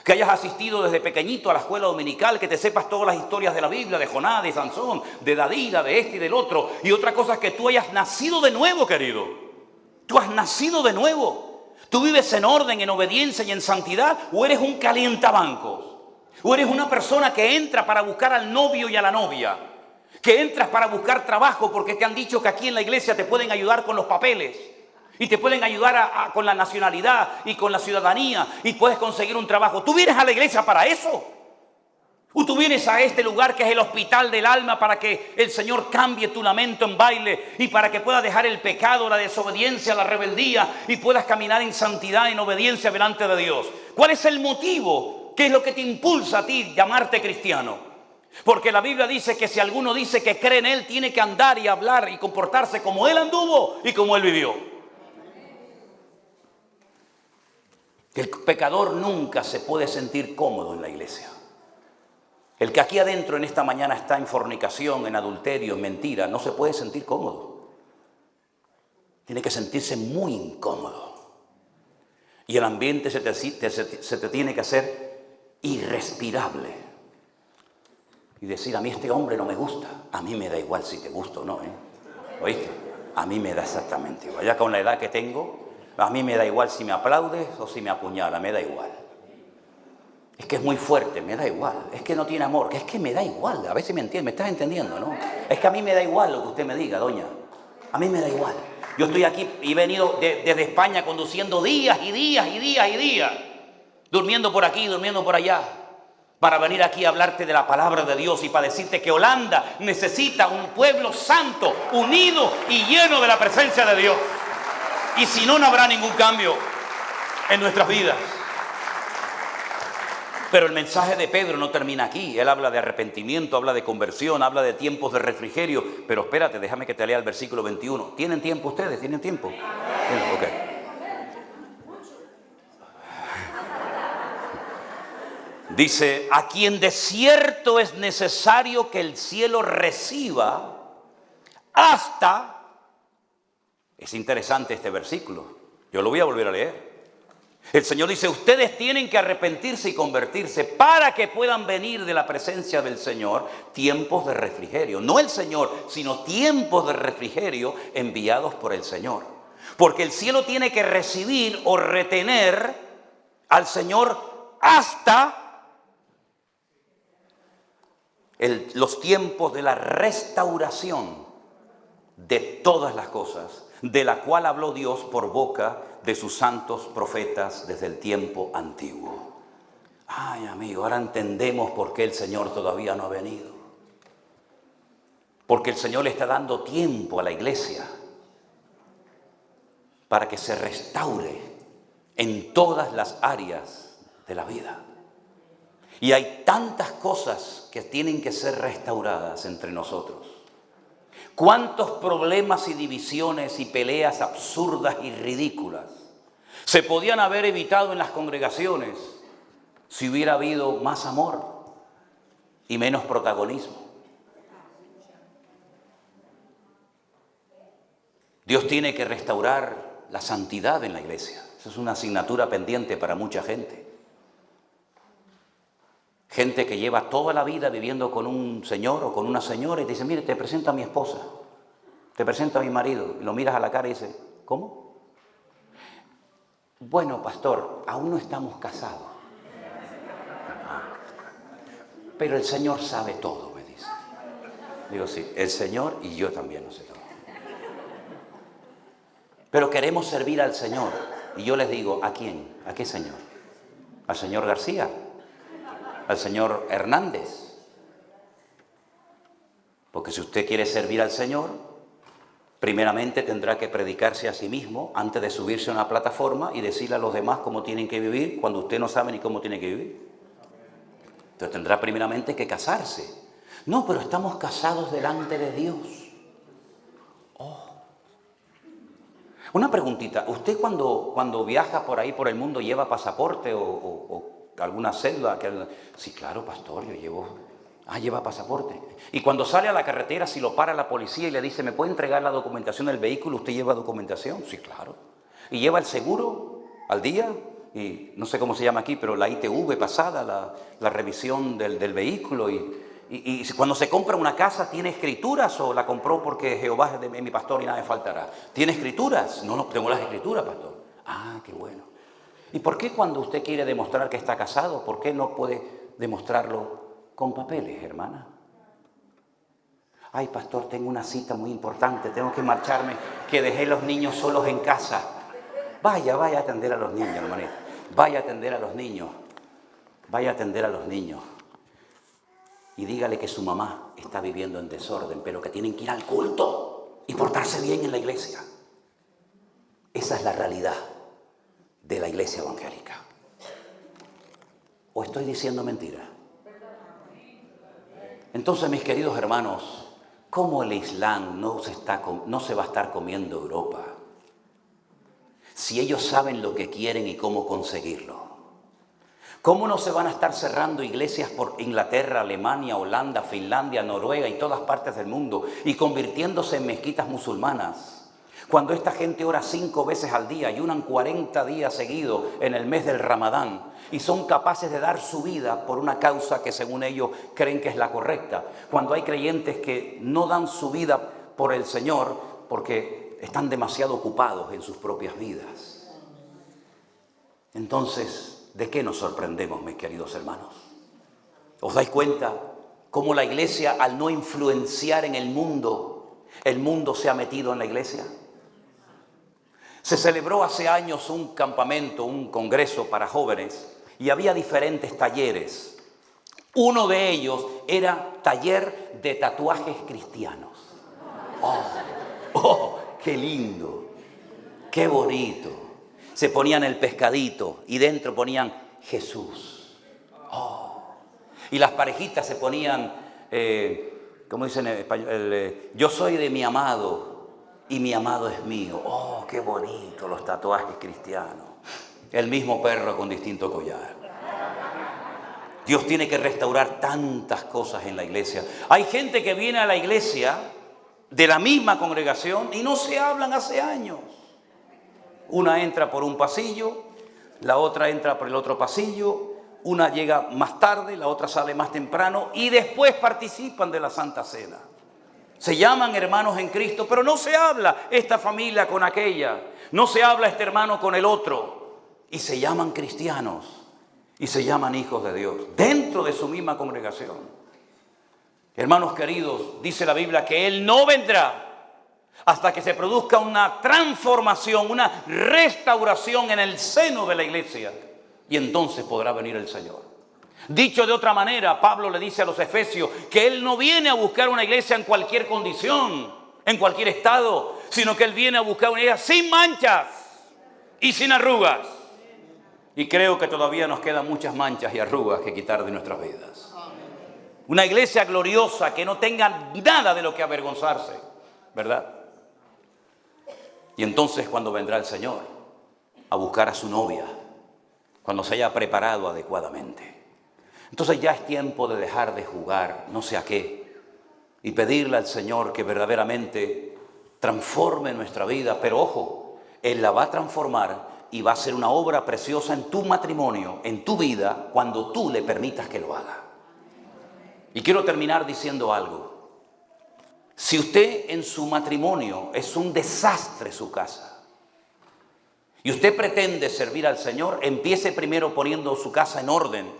Que hayas asistido desde pequeñito a la escuela dominical, que te sepas todas las historias de la Biblia, de Jonás, de Sansón, de Dalila, de este y del otro. Y otra cosa es que tú hayas nacido de nuevo, querido. Tú has nacido de nuevo. Tú vives en orden, en obediencia y en santidad, o eres un calientabancos. O eres una persona que entra para buscar al novio y a la novia. Que entras para buscar trabajo porque te han dicho que aquí en la iglesia te pueden ayudar con los papeles. Y te pueden ayudar con la nacionalidad y con la ciudadanía y puedes conseguir un trabajo. ¿Tú vienes a la iglesia para eso? ¿O tú vienes a este lugar que es el hospital del alma para que el Señor cambie tu lamento en baile y para que puedas dejar el pecado, la desobediencia, la rebeldía y puedas caminar en santidad, en obediencia delante de Dios? ¿Cuál es el motivo? ¿Qué es lo que te impulsa a ti llamarte cristiano? Porque la Biblia dice que si alguno dice que cree en Él, tiene que andar y hablar y comportarse como Él anduvo y como Él vivió. El pecador nunca se puede sentir cómodo en la iglesia. El que aquí adentro en esta mañana está en fornicación, en adulterio, en mentira, no se puede sentir cómodo. Tiene que sentirse muy incómodo. Y el ambiente se te tiene que hacer irrespirable. Y decir, a mí este hombre no me gusta. A mí me da igual si te gusta o no, ¿Oíste? A mí me da exactamente igual. Ya con la edad que tengo, a mí me da igual si me aplaudes o si me apuñala, me da igual. Es que es muy fuerte, me da igual. Es que no tiene amor, que es que me da igual. A ver si me entiendes, me estás entendiendo, ¿no? Es que a mí me da igual lo que usted me diga, doña. A mí me da igual. Yo estoy aquí y he venido desde España conduciendo días y días y días y días. Durmiendo por aquí, durmiendo por allá. Para venir aquí a hablarte de la palabra de Dios y para decirte que Holanda necesita un pueblo santo, unido y lleno de la presencia de Dios. Y si no, no habrá ningún cambio en nuestras vidas. Pero el mensaje de Pedro no termina aquí. Él habla de arrepentimiento, habla de conversión, habla de tiempos de refrigerio. Pero espérate, déjame que te lea el versículo 21. ¿Tienen tiempo ustedes? ¿Tienen tiempo? Ok. Dice, a quien de cierto es necesario que el cielo reciba hasta... Es interesante este versículo. Yo lo voy a volver a leer. El Señor dice, ustedes tienen que arrepentirse y convertirse para que puedan venir de la presencia del Señor tiempos de refrigerio. No el Señor, sino tiempos de refrigerio enviados por el Señor. Porque el cielo tiene que recibir o retener al Señor hasta los tiempos de la restauración de todas las cosas, de la cual habló Dios por boca de sus santos profetas desde el tiempo antiguo. Ay, amigo, ahora entendemos por qué el Señor todavía no ha venido. Porque el Señor le está dando tiempo a la iglesia para que se restaure en todas las áreas de la vida. Y hay tantas cosas que tienen que ser restauradas entre nosotros. ¿Cuántos problemas y divisiones y peleas absurdas y ridículas se podían haber evitado en las congregaciones si hubiera habido más amor y menos protagonismo? Dios tiene que restaurar la santidad en la iglesia. Esa es una asignatura pendiente para mucha gente. Gente que lleva toda la vida viviendo con un señor o con una señora y te dice, mire, te presento a mi esposa, te presento a mi marido. Y lo miras a la cara y dices, ¿cómo? Bueno, pastor, aún no estamos casados. Pero el Señor sabe todo, me dice. Digo, sí, el Señor y yo también lo sé todo. Pero queremos servir al Señor. Y yo les digo, ¿a quién? ¿A qué Señor? ¿Al señor García? ¿Al señor Hernández? Porque si usted quiere servir al Señor, primeramente tendrá que predicarse a sí mismo antes de subirse a una plataforma y decirle a los demás cómo tienen que vivir cuando usted no sabe ni cómo tiene que vivir. Entonces tendrá primeramente que casarse. No, pero estamos casados delante de Dios. Oh. Una preguntita, ¿usted cuando viaja por ahí por el mundo lleva pasaporte o alguna cédula? Sí, claro, pastor, yo llevo... lleva pasaporte. Y cuando sale a la carretera, si lo para la policía y le dice, ¿me puede entregar la documentación del vehículo? ¿Usted lleva documentación? Sí, claro. ¿Y lleva el seguro al día? y no sé cómo se llama aquí, pero la ITV pasada, la revisión del vehículo. Y cuando se compra una casa, ¿tiene escrituras o la compró porque Jehová es mi pastor y nada me faltará? ¿Tiene escrituras? No, no tengo las escrituras, pastor. Ah, qué bueno. ¿Y por qué cuando usted quiere demostrar que está casado, por qué no puede demostrarlo con papeles, hermana? Ay, pastor, tengo una cita muy importante, tengo que marcharme, que dejé los niños solos en casa. Vaya a atender a los niños, hermanita. Vaya a atender a los niños. Vaya a atender a los niños. Y dígale que su mamá está viviendo en desorden, pero que tienen que ir al culto y portarse bien en la iglesia. Esa es la realidad de la iglesia evangélica. ¿O estoy diciendo mentira? Entonces, mis queridos hermanos, ¿cómo el Islam no se va a estar comiendo Europa? Si ellos saben lo que quieren y cómo conseguirlo. ¿Cómo no se van a estar cerrando iglesias por Inglaterra, Alemania, Holanda, Finlandia, Noruega y todas partes del mundo y convirtiéndose en mezquitas musulmanas? Cuando esta gente ora 5 veces al día, ayunan 40 días seguidos en el mes del Ramadán y son capaces de dar su vida por una causa que según ellos creen que es la correcta. Cuando hay creyentes que no dan su vida por el Señor porque están demasiado ocupados en sus propias vidas. Entonces, ¿de qué nos sorprendemos, mis queridos hermanos? ¿Os dais cuenta cómo la iglesia, al no influenciar en el mundo se ha metido en la iglesia? Se celebró hace años un campamento, un congreso para jóvenes y había diferentes talleres. Uno de ellos era taller de tatuajes cristianos. ¡Oh, qué lindo! ¡Qué bonito! Se ponían el pescadito y dentro ponían Jesús. Y las parejitas se ponían, ¿cómo dicen en español? Yo soy de mi amado y mi amado es mío. ¡Oh, qué bonito los tatuajes cristianos! El mismo perro con distinto collar. Dios tiene que restaurar tantas cosas en la iglesia. Hay gente que viene a la iglesia de la misma congregación y no se hablan hace años. Una entra por un pasillo, la otra entra por el otro pasillo, una llega más tarde, la otra sale más temprano y después participan de la Santa Cena. Se llaman hermanos en Cristo, pero no se habla esta familia con aquella, no se habla este hermano con el otro. Y se llaman cristianos y se llaman hijos de Dios dentro de su misma congregación. Hermanos queridos, dice la Biblia que Él no vendrá hasta que se produzca una transformación, una restauración en el seno de la iglesia. Y entonces podrá venir el Señor. Dicho de otra manera, Pablo le dice a los efesios que Él no viene a buscar una iglesia en cualquier condición, en cualquier estado, sino que Él viene a buscar una iglesia sin manchas y sin arrugas. Y creo que todavía nos quedan muchas manchas y arrugas que quitar de nuestras vidas. Una iglesia gloriosa que no tenga nada de lo que avergonzarse, ¿verdad? Y entonces cuando vendrá el Señor a buscar a su novia, cuando se haya preparado adecuadamente, entonces ya es tiempo de dejar de jugar no sé a qué y pedirle al Señor que verdaderamente transforme nuestra vida. Pero ojo, Él la va a transformar y va a ser una obra preciosa en tu matrimonio, en tu vida, cuando tú le permitas que lo haga. Y quiero terminar diciendo algo. Si usted en su matrimonio es un desastre su casa y usted pretende servir al Señor, empiece primero poniendo su casa en orden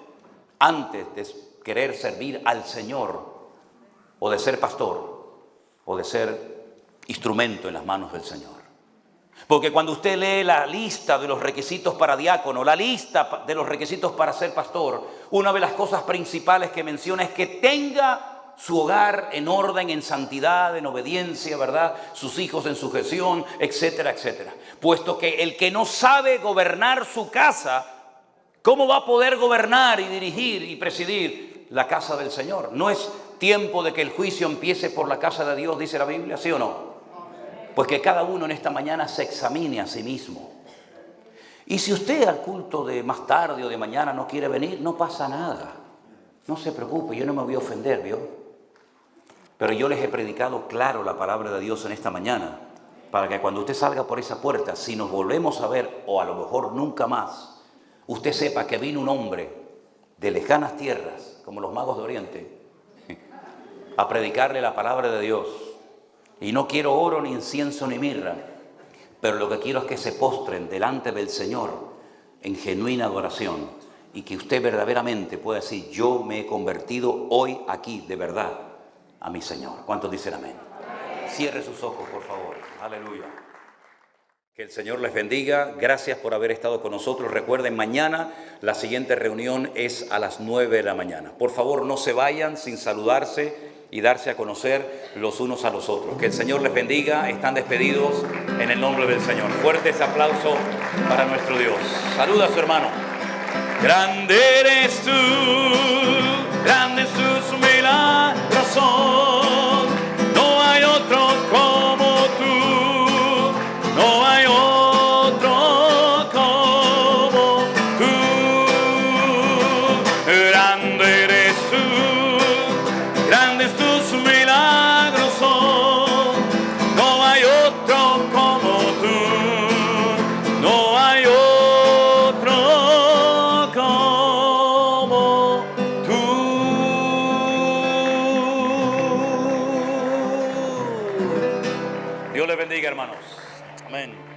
antes de querer servir al Señor o de ser pastor o de ser instrumento en las manos del Señor. Porque cuando usted lee la lista de los requisitos para diácono, la lista de los requisitos para ser pastor, una de las cosas principales que menciona es que tenga su hogar en orden, en santidad, en obediencia, ¿verdad? Sus hijos en sujeción, etcétera, etcétera. Puesto que el que no sabe gobernar su casa, ¿cómo va a poder gobernar y dirigir y presidir la casa del Señor? ¿No es tiempo de que el juicio empiece por la casa de Dios, dice la Biblia? ¿Sí o no? Pues que cada uno en esta mañana se examine a sí mismo. Y si usted al culto de más tarde o de mañana no quiere venir, no pasa nada. No se preocupe, yo no me voy a ofender, ¿vio? Pero yo les he predicado claro la palabra de Dios en esta mañana, para que cuando usted salga por esa puerta, si nos volvemos a ver, o a lo mejor nunca más, usted sepa que vino un hombre de lejanas tierras, como los magos de Oriente, a predicarle la palabra de Dios. Y no quiero oro, ni incienso, ni mirra, pero lo que quiero es que se postren delante del Señor en genuina adoración y que usted verdaderamente pueda decir: yo me he convertido hoy aquí de verdad a mi Señor. ¿Cuántos dicen amén? Cierre sus ojos, por favor. Aleluya. Que el Señor les bendiga. Gracias por haber estado con nosotros. Recuerden, mañana la siguiente reunión es a las 9 de la mañana. Por favor, no se vayan sin saludarse y darse a conocer los unos a los otros. Que el Señor les bendiga. Están despedidos en el nombre del Señor. Fuerte ese aplauso para nuestro Dios. Saluda a su hermano. Grande eres tú, grandes tus milagros son. No hay otro como tú, no hay otro como tú. Grande eres tú, grandes tus milagros son. No hay otro como tú, no hay otro como tú. Dios les bendiga, hermanos. Amén.